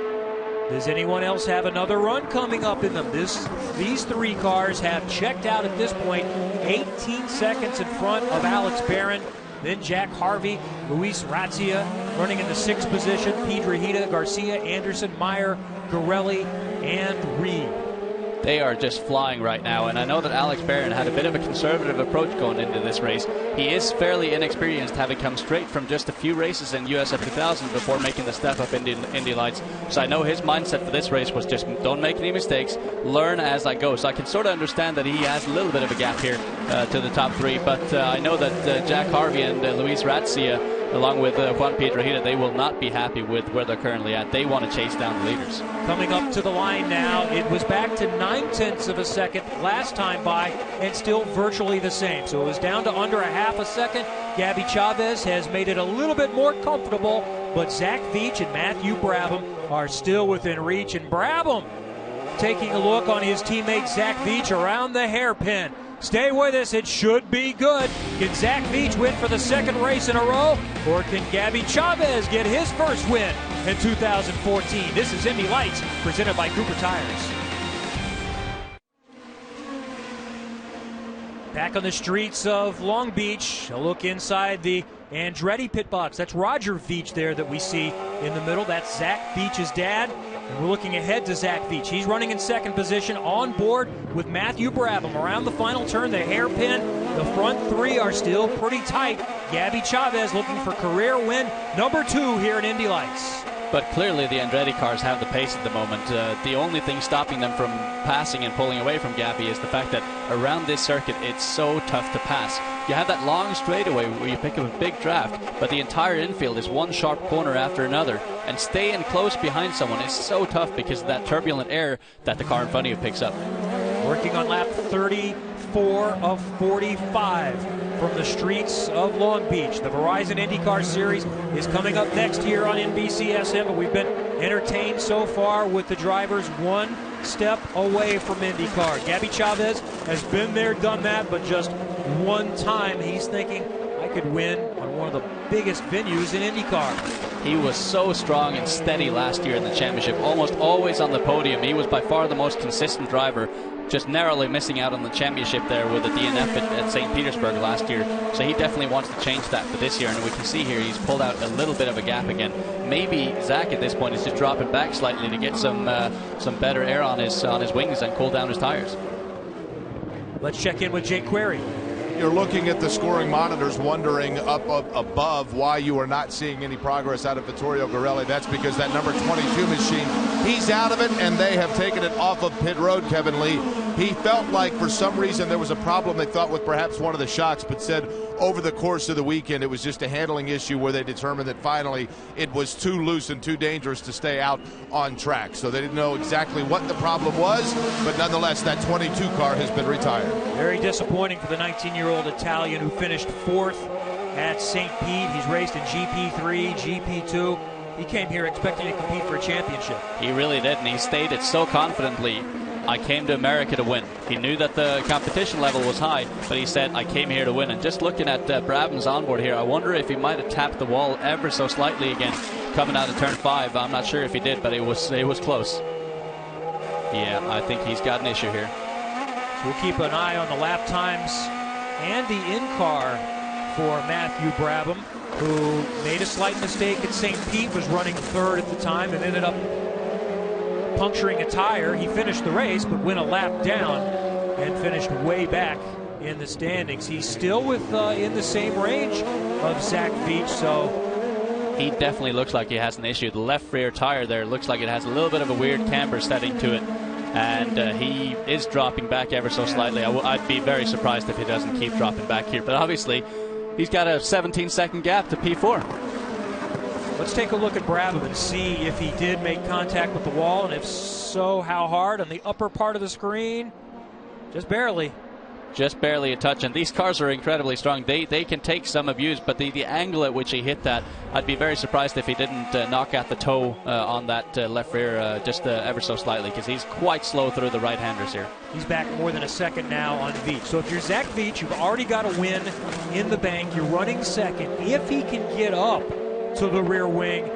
Speaker 1: Does anyone else have another run coming up in them? These three cars have checked out at this point, 18 seconds in front of Alex Barron, then Jack Harvey, Luis Razia running in the 6th position, Piedrahita, Garcia, Anderson, Meyer, Garelli, and Reed.
Speaker 2: They are just flying right now, and I know that Alex Barron had a bit of a conservative approach going into this race. He is fairly inexperienced, having come straight from just a few races in USF 2000 before making the step up in Indy Lights. So I know his mindset for this race was just don't make any mistakes, learn as I go. So I can sort of understand that he has a little bit of a gap here to the top 3, but I know that Jack Harvey and Luis Razia, along with Juan Piedrahita, they will not be happy with where they're currently at. They want to chase down the leaders.
Speaker 1: Coming up to the line now, it was back to 9/10 of a second last time by, and still virtually the same. So it was down to under a half a second. Gabby Chaves has made it a little bit more comfortable, but Zach Veach and Matthew Brabham are still within reach. And Brabham taking a look on his teammate Zach Veach around the hairpin. Stay with us, it should be good. Can Zach Veach win for the 2nd race in a row, or can Gabby Chaves get his first win in 2014? This is Indy Lights, presented by Cooper Tires. Back on the streets of Long Beach, a look inside the Andretti pit box. That's Roger Veach there that we see in the middle. That's Zach Veach's dad. And we're looking ahead to Zach Veach. He's running in 2nd position on board with Matthew Brabham. Around the final turn, the hairpin. The front 3 are still pretty tight. Gabby Chaves looking for career win number 2 here in Indy Lights.
Speaker 2: But clearly the Andretti cars have the pace at the moment. The only thing stopping them from passing and pulling away from Gabby is the fact that around this circuit it's so tough to pass. You have that long straightaway where you pick up a big draft, but the entire infield is one sharp corner after another, and staying close behind someone is so tough because of that turbulent air that the car in front of you picks up.
Speaker 1: Working on lap 34 of 45 from the streets of Long Beach. The Verizon IndyCar Series is coming up next here on NBCSN, but we've been entertained so far with the drivers one step away from IndyCar. Gabby Chaves has been there, done that, but just one time he's thinking, I could win on one of the biggest venues in IndyCar.
Speaker 2: He was so strong and steady last year in the championship, almost always on the podium. He was by far the most consistent driver, just narrowly missing out on the championship there with the DNF at St. Petersburg last year. So he definitely wants to change that for this year, and we can see here he's pulled out a little bit of a gap again. Maybe Zach at this point is just dropping back slightly to get some better air on his wings and cool down his tires.
Speaker 1: Let's check in with Jake Query.
Speaker 3: You're looking at the scoring monitors, wondering up above why you are not seeing any progress out of Vittorio Garelli. That's because that number 22 machine, he's out of it, and they have taken it off of pit road, Kevin Lee. He felt like for some reason there was a problem, they thought, with perhaps one of the shocks, but said over the course of the weekend it was just a handling issue where they determined that finally it was too loose and too dangerous to stay out on track. So they didn't know exactly what the problem was, but nonetheless that 22 car has been retired.
Speaker 1: Very disappointing for the 19-year-old Italian who finished 4th at St. Pete. He's raced in GP3, GP2. He came here expecting to compete for a championship.
Speaker 2: He really did, and he stated so confidently, I came to America to win. He knew that the competition level was high, but he said, I came here to win. And just looking at Brabham's onboard here, I wonder if he might have tapped the wall ever so slightly again coming out of turn 5. I'm not sure if he did, but it was close. Yeah, I think he's got an issue here.
Speaker 1: So we'll keep an eye on the lap times and the in-car for Matthew Brabham, who made a slight mistake at St. Pete, was running 3rd at the time and ended up puncturing a tire. He finished the race, but went a lap down and finished way back in the standings. He's still in the same range of Zach Veach, so
Speaker 2: he definitely looks like he has an issue. The left rear tire there looks like it has a little bit of a weird camber setting to it, and he is dropping back ever so slightly. I'd be very surprised if he doesn't keep dropping back here, but obviously he's got a 17-second gap to P4.
Speaker 1: Let's take a look at Brabham and see if he did make contact with the wall, and if so, how hard. On the upper part of the screen, just barely.
Speaker 2: Just barely a touch, and these cars are incredibly strong. They can take some abuse, but the angle at which he hit that, I'd be very surprised if he didn't knock out the toe on that left rear just ever so slightly, because he's quite slow through the right-handers here.
Speaker 1: He's back more than a second now on Veach. So if you're Zach Veach, you've already got a win in the bank. You're running second. If he can get up to the rear wing,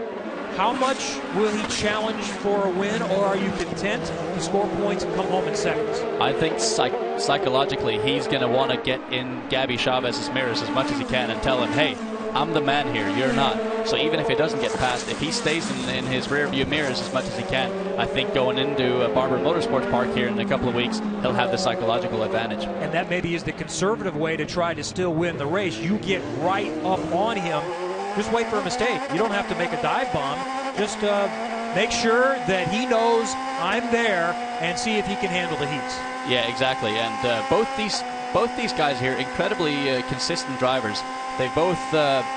Speaker 1: how much will he challenge for a win, or are you content to score points and come home in seconds?
Speaker 2: I think psychologically he's going to want to get in Gabby Chaves' mirrors as much as he can and tell him, hey, I'm the man here, you're not. So even if he doesn't get past, if he stays in his rear view mirrors as much as he can, I think going into Barber Motorsports Park here in a couple of weeks, he'll have the psychological advantage.
Speaker 1: And that maybe is the conservative way to try to still win the race. You get right up on him. Just wait for a mistake. You don't have to make a dive bomb. Just make sure that he knows I'm there and see if he can handle the heats.
Speaker 2: Yeah, exactly. And both these guys here, incredibly consistent drivers. They've both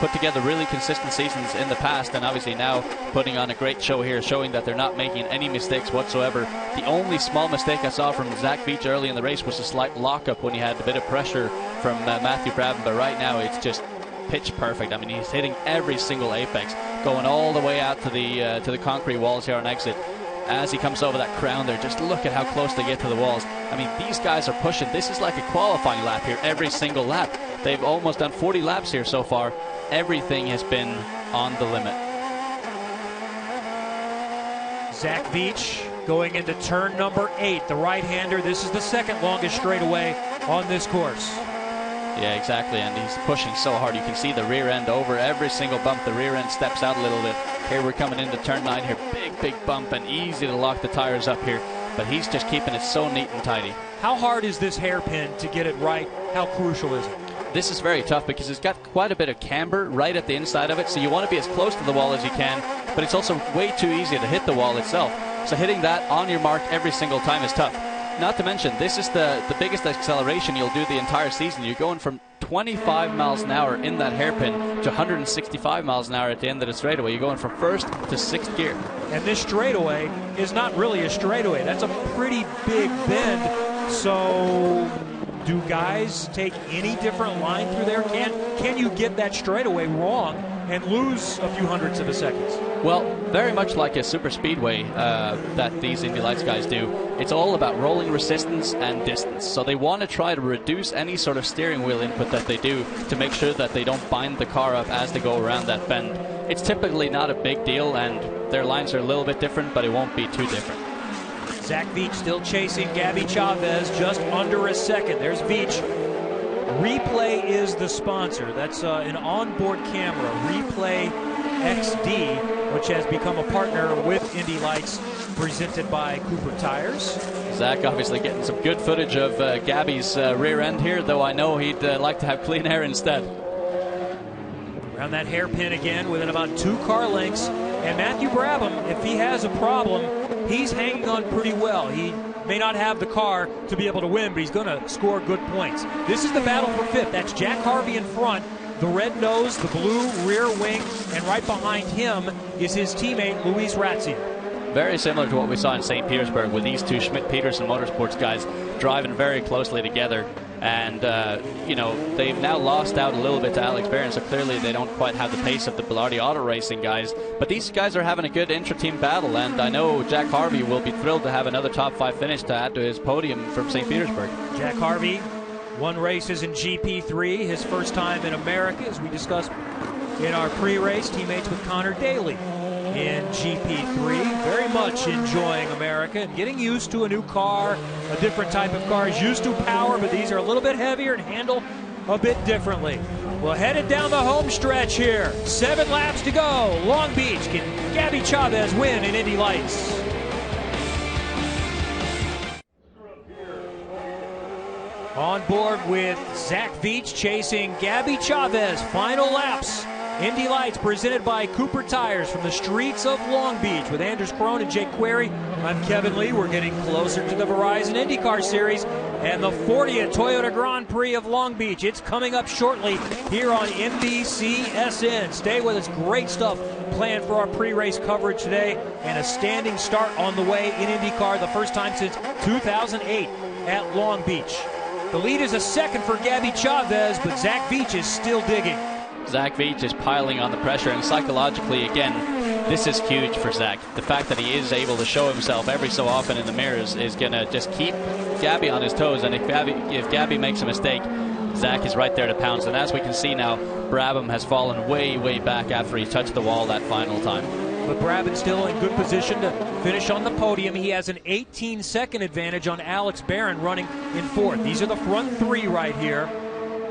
Speaker 2: put together really consistent seasons in the past, and obviously now putting on a great show here, showing that they're not making any mistakes whatsoever. The only small mistake I saw from Zach Veach early in the race was a slight lockup when he had a bit of pressure from Matthew Brabham, but right now it's just pitch perfect. I mean, he's hitting every single apex, going all the way out to the concrete walls here on exit. As he comes over that crown there, just look at how close they get to the walls. I mean, these guys are pushing. This is like a qualifying lap here, every single lap. They've almost done 40 laps here so far. Everything has been on the limit.
Speaker 1: Zach Veach going into turn number 8, the right-hander. This is the second longest straightaway on this course.
Speaker 2: Yeah, exactly, and he's pushing so hard. You can see the rear end over every single bump. The rear end steps out a little bit. Here we're coming into turn 9 here. Big bump, and easy to lock the tires up here. But he's just keeping it so neat and tidy.
Speaker 1: How hard is this hairpin to get it right? How crucial is it?
Speaker 2: This is very tough because it's got quite a bit of camber right at the inside of it, so you want to be as close to the wall as you can, but it's also way too easy to hit the wall itself. So hitting that on your mark every single time is tough. Not to mention, this is the biggest acceleration you'll do the entire season. You're going from 25 miles an hour in that hairpin to 165 miles an hour at the end of the straightaway. You're going from 1st to 6th gear. And
Speaker 1: this straightaway is not really a straightaway. That's a pretty big bend. So do guys take any different line through there? Can you get that straightaway wrong and lose a few hundredths of a second?
Speaker 2: Well, very much like a super speedway that these Indy Lights guys do, it's all about rolling resistance and distance. So they want to try to reduce any sort of steering wheel input that they do to make sure that they don't bind the car up as they go around that bend. It's typically not a big deal, and their lines are a little bit different, but it won't be too different.
Speaker 1: Zach Veach still chasing Gabby Chaves, just under a second. There's Veach. Replay is the sponsor. That's an onboard camera, Replay XD, which has become a partner with Indy Lights, presented by Cooper Tires.
Speaker 2: Zach obviously getting some good footage of Gabby's rear end here, though I know he'd like to have clean air instead.
Speaker 1: Around that hairpin again within about 2 car lengths. And Matthew Brabham, if he has a problem, he's hanging on pretty well. He may not have the car to be able to win, but he's going to score good points. This is the battle for 5th. That's Jack Harvey in front, the red nose, the blue rear wing, and right behind him is his teammate, Luis Ratzinger.
Speaker 2: Very similar to what we saw in St. Petersburg with these two Schmidt-Peterson Motorsports guys driving very closely together. And, you know, they've now lost out a little bit to Alex Barron, so clearly they don't quite have the pace of the Bilardi Auto Racing guys. But these guys are having a good intra-team battle, and I know Jack Harvey will be thrilled to have another top 5 finish to add to his podium from St. Petersburg.
Speaker 1: Jack Harvey won races in GP3, his first time in America, as we discussed in our pre-race. Teammates with Connor Daly in GP3, very much enjoying America and getting used to a new car, a different type of car. He's used to power, but these are a little bit heavier and handle a bit differently. Well, headed down the home stretch here. 7 laps to go. Long Beach. Can Gabby Chaves win in Indy Lights? On board with Zach Veach chasing Gabby Chaves. Final laps. Indy Lights presented by Cooper Tires from the streets of Long Beach with Anders Crone and Jake Query. I'm Kevin Lee. We're getting closer to the Verizon IndyCar Series and the 40th Toyota Grand Prix of Long Beach. It's coming up shortly here on NBCSN. Stay with us. Great stuff planned for our pre-race coverage today, and a standing start on the way in IndyCar, the first time since 2008 at Long Beach. The lead is a second for Gabby Chaves, but Zach Veach is still digging.
Speaker 2: Zach Veach is piling on the pressure, and psychologically, again, this is huge for Zach. The fact that he is able to show himself every so often in the mirrors is going to just keep Gabby on his toes, and if Gabby makes a mistake, Zach is right there to pounce. And as we can see now, Brabham has fallen way, way back after he touched the wall that final time.
Speaker 1: But Brabham's still in good position to finish on the podium. He has an 18-second advantage on Alex Barron running in 4th. These are the front 3 right here.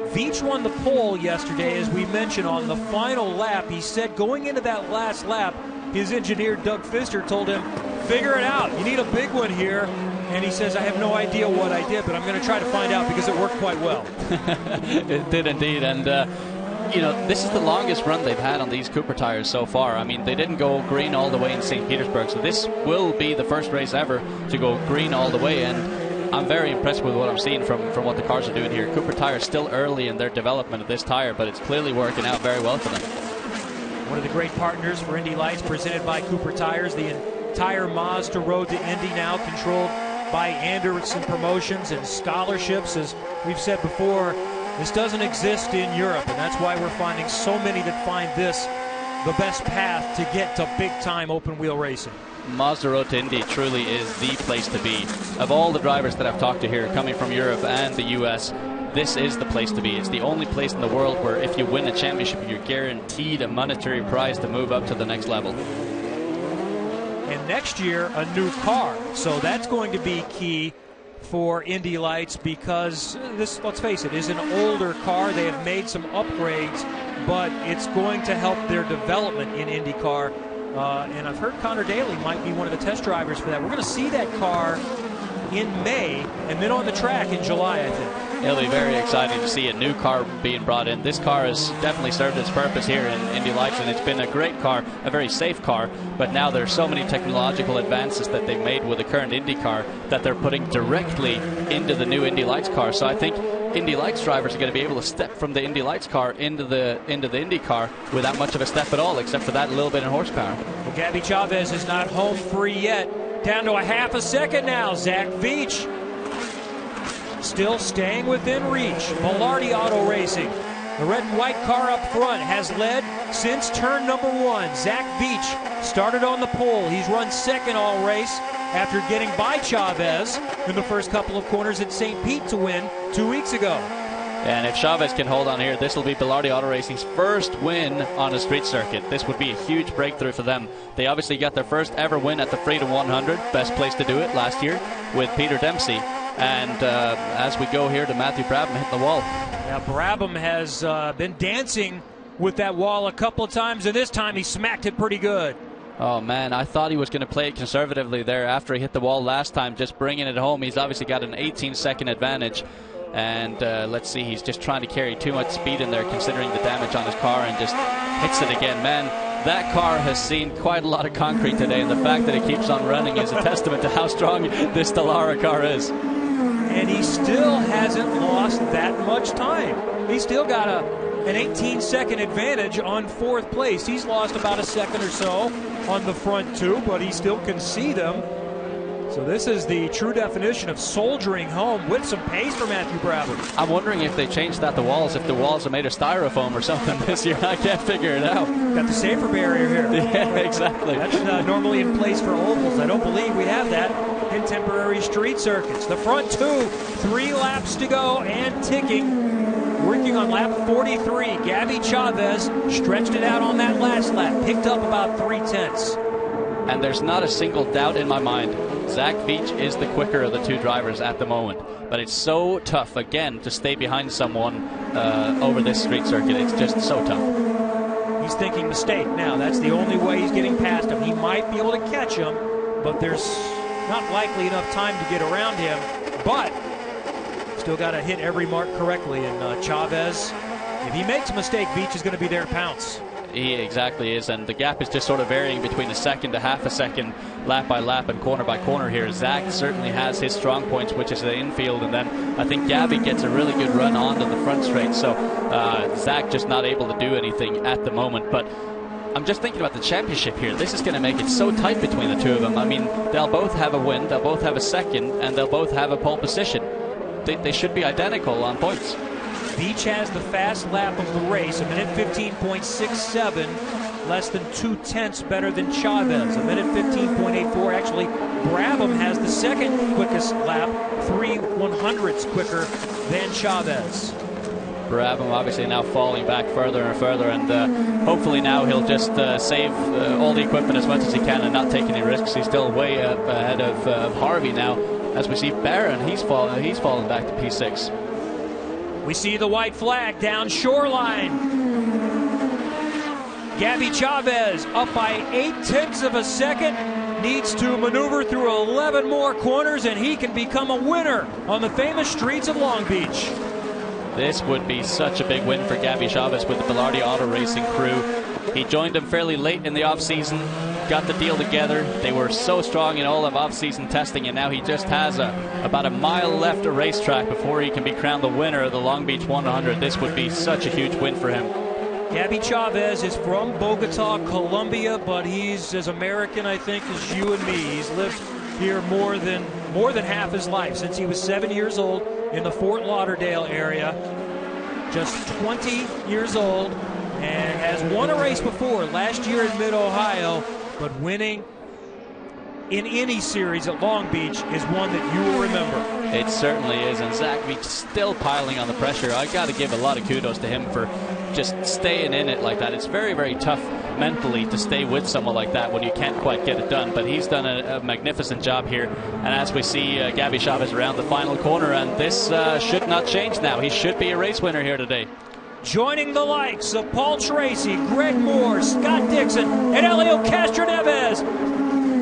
Speaker 1: Veach won the pole yesterday, as we mentioned, on the final lap. He said going into that last lap, his engineer, Doug Pfister, told him, figure it out. You need a big one here. And he says, I have no idea what I did, but I'm going to try to find out because it worked quite well.
Speaker 2: It did indeed. And, you know, this is the longest run they've had on these Cooper tires so far. I mean, they didn't go green all the way in St. Petersburg, so this will be the first race ever to go green all the way. And I'm very impressed with what I'm seeing from what the cars are doing here. Cooper Tire still early in their development of this tire, but it's clearly working out very well for them.
Speaker 1: One of the great partners for Indy Lights, presented by Cooper Tires. The entire Mazda road to Indy now controlled by Anderson Promotions and scholarships. As we've said before, this doesn't exist in Europe, and that's why we're finding so many that find this the best path to get to big-time open-wheel racing.
Speaker 2: Mazda Road to Indy truly is the place to be. Of all the drivers that I've talked to here, coming from Europe and the US, this is the place to be. It's the only place in the world where if you win a championship, you're guaranteed a monetary prize to move up to the next level.
Speaker 1: And next year, a new car. So that's going to be key for Indy Lights, because this, let's face it, is an older car. They have made some upgrades, but it's going to help their development in IndyCar. And I've heard Connor Daly might be one of the test drivers for that. We're going to see that car in May and then on the track in July, I think.
Speaker 2: It'll be very exciting to see a new car being brought in. This car has definitely served its purpose here in Indy Lights, and it's been a great car, a very safe car, but now there's so many technological advances that they've made with the current Indy car that they're putting directly into the new Indy Lights car. So I think Indy Lights drivers are going to be able to step from the Indy Lights car into the Indy car without much of a step at all, except for that little bit of horsepower.
Speaker 1: Well, Gabby Chaves is not home free yet. Down to a half a second now. Zach Veach still staying within reach. Bilardi Auto Racing. The red and white car up front has led since turn number 1. Zach Veach started on the pole. He's run second all race after getting by Chaves in the first couple of corners at St. Pete to win 2 weeks ago.
Speaker 2: And if Chaves can hold on here, this will be Bilardi Auto Racing's first win on a street circuit. This would be a huge breakthrough for them. They obviously got their first ever win at the Freedom 100, best place to do it last year, with Peter Dempsey. And as we go here to Matthew Brabham hitting the wall.
Speaker 1: Now Brabham has been dancing with that wall a couple of times, and this time he smacked it pretty good.
Speaker 2: Oh, man, I thought he was going to play it conservatively there after he hit the wall last time, just bringing it home. He's obviously got an 18-second advantage. And let's see, he's just trying to carry too much speed in there considering the damage on his car, and just hits it again. Man, that car has seen quite a lot of concrete today, and the fact that it keeps on running is a testament to how strong this Dallara car is.
Speaker 1: And he still hasn't lost that much time. He's still got an 18-second advantage on 4th place. He's lost about a second or so on the front 2, but he still can see them. So this is the true definition of soldiering home with some pace for Matthew Brabham.
Speaker 2: I'm wondering if they changed the walls, if the walls are made of styrofoam or something this year. I can't figure it out.
Speaker 1: Got the safer barrier here.
Speaker 2: Yeah, exactly.
Speaker 1: That's normally in place for ovals. I don't believe we have that in temporary street circuits. The front two, 3 laps to go and ticking. Working on lap 43, Gabby Chaves stretched it out on that last lap, picked up about 0.3.
Speaker 2: And there's not a single doubt in my mind. Zach Veach is the quicker of the 2 drivers at the moment. But it's so tough, again, to stay behind someone over this street circuit. It's just so tough.
Speaker 1: He's thinking mistake now. That's the only way he's getting past him. He might be able to catch him, but there's not likely enough time to get around him. But still got to hit every mark correctly. And Chaves, if he makes a mistake, Veach is going to be there to pounce.
Speaker 2: He exactly is, and the gap is just sort of varying between a second to half a second, lap by lap and corner by corner here. Zach certainly has his strong points, which is the infield, and then I think Gabby gets a really good run onto the front straight, so Zach just not able to do anything at the moment. But I'm just thinking about the championship here. This is going to make it so tight between the two of them. I mean, they'll both have a win, they'll both have a second, and they'll both have a pole position. They should be identical on points.
Speaker 1: Veach has the fast lap of the race, 1:15.67, less than 0.2 better than Chaves, 1:15.84. Actually, Brabham has the second quickest lap, 3/100ths quicker than Chaves.
Speaker 2: Brabham obviously now falling back further and further, and hopefully now he'll just save all the equipment as much as he can and not take any risks. He's still way up ahead of Harvey now. As we see Barron, he's fallen back to P6.
Speaker 1: We see the white flag down shoreline. Gabby Chaves up by 0.8 seconds. Needs to maneuver through 11 more corners, and he can become a winner on the famous streets of Long Beach.
Speaker 2: This would be such a big win for Gabby Chaves with the Velarde Auto Racing crew. He joined them fairly late in the off-season, got the deal together. They were so strong in all of off-season testing, and now he just has about a mile left of racetrack before he can be crowned the winner of the Long Beach 100. This would be such a huge win for him.
Speaker 1: Gabby Chaves is from Bogota, Colombia, but he's as American, I think, as you and me. He's lived here more than half his life, since he was 7 years old in the Fort Lauderdale area. Just 20 years old, and has won a race before, last year in Mid-Ohio, but winning in any series at Long Beach is one that you will remember.
Speaker 2: It certainly is, and Zach Veach still piling on the pressure. I got to give a lot of kudos to him for just staying in it like that. It's very, very tough mentally to stay with someone like that when you can't quite get it done, but he's done a magnificent job here. And as we see Gabby Chaves around the final corner, and this should not change now. He should be a race winner here today.
Speaker 1: Joining the likes of Paul Tracy, Greg Moore, Scott Dixon, and Elio Castroneves,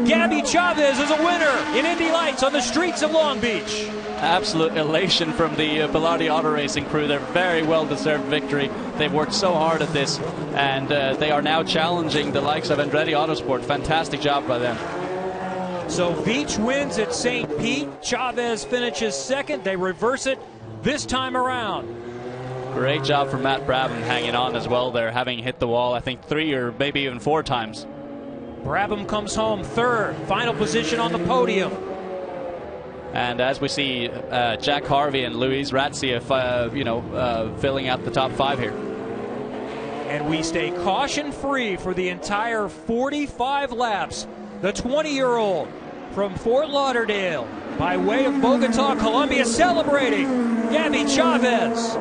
Speaker 1: Gabby Chaves is a winner in Indy Lights on the streets of Long Beach.
Speaker 2: Absolute elation from the Velarde Auto Racing crew. Their very well-deserved victory. They've worked so hard at this, and they are now challenging the likes of Andretti Autosport. Fantastic job by them.
Speaker 1: So Veach wins at St. Pete. Chaves finishes second. They reverse it this time around.
Speaker 2: Great job for Matt Brabham hanging on as well there, having hit the wall, I think 3 or maybe even 4 times.
Speaker 1: Brabham comes home third, final position on the podium.
Speaker 2: And as we see Jack Harvey and Luis Razzia, filling out the top 5 here.
Speaker 1: And we stay caution-free for the entire 45 laps. The 20-year-old from Fort Lauderdale, by way of Bogota, Colombia, celebrating Gabby Chaves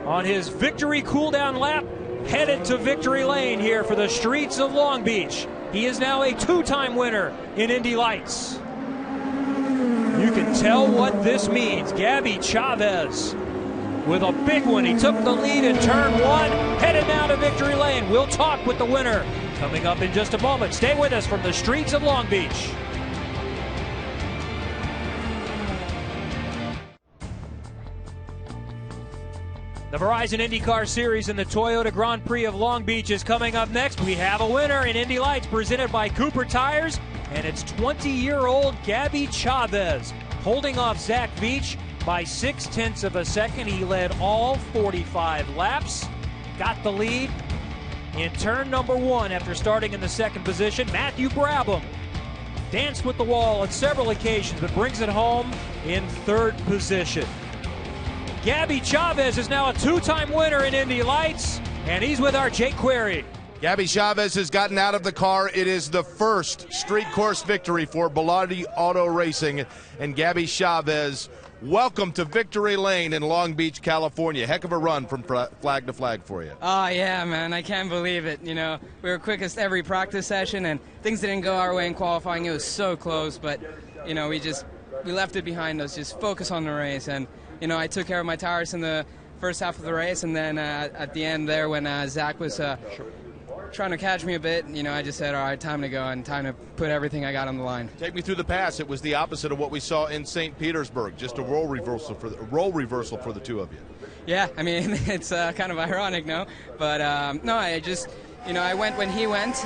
Speaker 1: on his victory cool-down lap, headed to victory lane here for the streets of Long Beach. He is now a 2-time winner in Indy Lights. You can tell what this means. Gabby Chaves with a big one. He took the lead in turn 1, headed now to victory lane. We'll talk with the winner coming up in just a moment. Stay with us from the streets of Long Beach. The Verizon IndyCar Series and the Toyota Grand Prix of Long Beach is coming up next. We have a winner in Indy Lights presented by Cooper Tires, and it's 20-year-old Gabby Chaves holding off Zach Veach by 0.6 seconds. He led all 45 laps, got the lead in turn number 1 after starting in the second position. Matthew Brabham danced with the wall on several occasions, but brings it home in third position. Gabby Chaves is now a two-time winner in Indy Lights, and he's with our Jake Query.
Speaker 3: Gabby Chaves has gotten out of the car. It is the first street course victory for Bilotti Auto Racing. And Gabby Chaves, welcome to Victory Lane in Long Beach, California. Heck of a run from flag to flag for you.
Speaker 10: Oh, yeah, man. I can't believe it. You know, we were quickest every practice session, and things didn't go our way in qualifying. It was so close, but, you know, we left it behind us. Just focus on the race. And, you know, I took care of my tires in the first half of the race, and then at the end there when Zach was trying to catch me a bit, you know, I just said, all right, time to go and time to put everything I got on the line.
Speaker 3: Take me through the pass. It was the opposite of what we saw in St. Petersburg, just a role reversal for the two of you.
Speaker 10: Yeah, I mean, it's kind of ironic, no? But, no, I just, you know, I went when he went.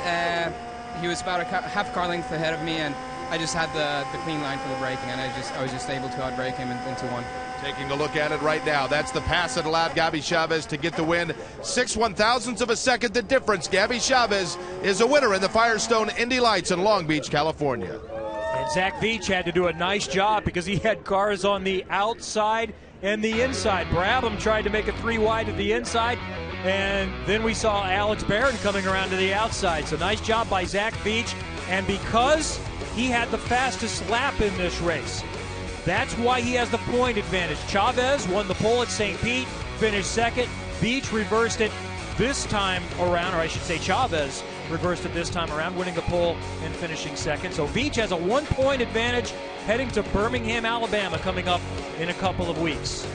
Speaker 10: He was about half a car length ahead of me, and I just had the clean line for the braking, and I was just able to outbrake him into one.
Speaker 3: Taking a look at it right now. That's the pass that allowed Gabby Chaves to get the win. 6 1,000ths of a second the difference. Gabby Chaves is a winner in the Firestone Indy Lights in Long Beach, California.
Speaker 1: And Zach Veach had to do a nice job because he had cars on the outside and the inside. Brabham tried to make a 3 wide to the inside, and then we saw Alex Barron coming around to the outside. So nice job by Zach Veach. And because he had the fastest lap in this race, that's why he has the point advantage. Chaves won the pole at St. Pete, finished second. Veach reversed it this time around, or I should say Chaves reversed it this time around, winning the pole and finishing second. So Veach has a 1-point advantage heading to Birmingham, Alabama, coming up in a couple of weeks.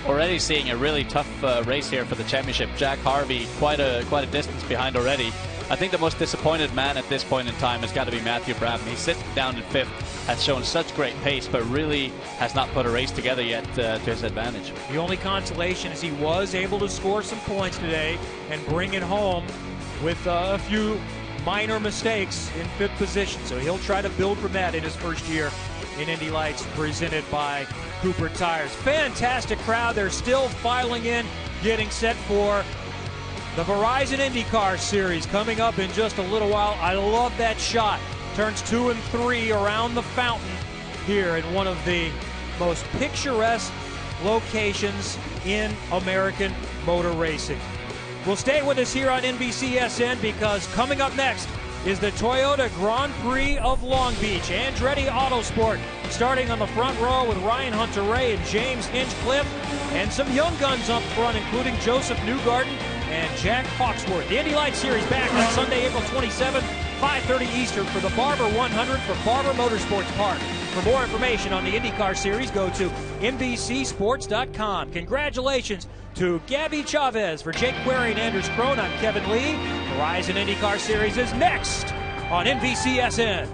Speaker 2: Already seeing a really tough race here for the championship. Jack Harvey quite a distance behind already. I think the most disappointed man at this point in time has got to be Matthew Brabham. He's sitting down in 5th, has shown such great pace, but really has not put a race together yet to his advantage.
Speaker 1: The only consolation is he was able to score some points today and bring it home with a few minor mistakes in 5th position. So he'll try to build from that in his first year in Indy Lights, presented by Cooper Tires. Fantastic crowd. They're still filing in, getting set for the Verizon IndyCar Series coming up in just a little while. I love that shot. Turns 2 and 3 around the fountain here in one of the most picturesque locations in American motor racing. Well, stay with us here on NBCSN because coming up next is the Toyota Grand Prix of Long Beach. Andretti Autosport starting on the front row with Ryan Hunter-Reay and James Hinchcliffe, and some young guns up front, including Joseph Newgarden and Jack Hawksworth. The Indy Lights Series back on Sunday, April 27th, 5:30 Eastern for the Barber 100 from Barber Motorsports Park. For more information on the IndyCar Series, go to NBCSports.com. Congratulations to Gabby Chaves. For Jake Query and Anders Krohn, I'm Kevin Lee. Verizon IndyCar Series is next on NBCSN.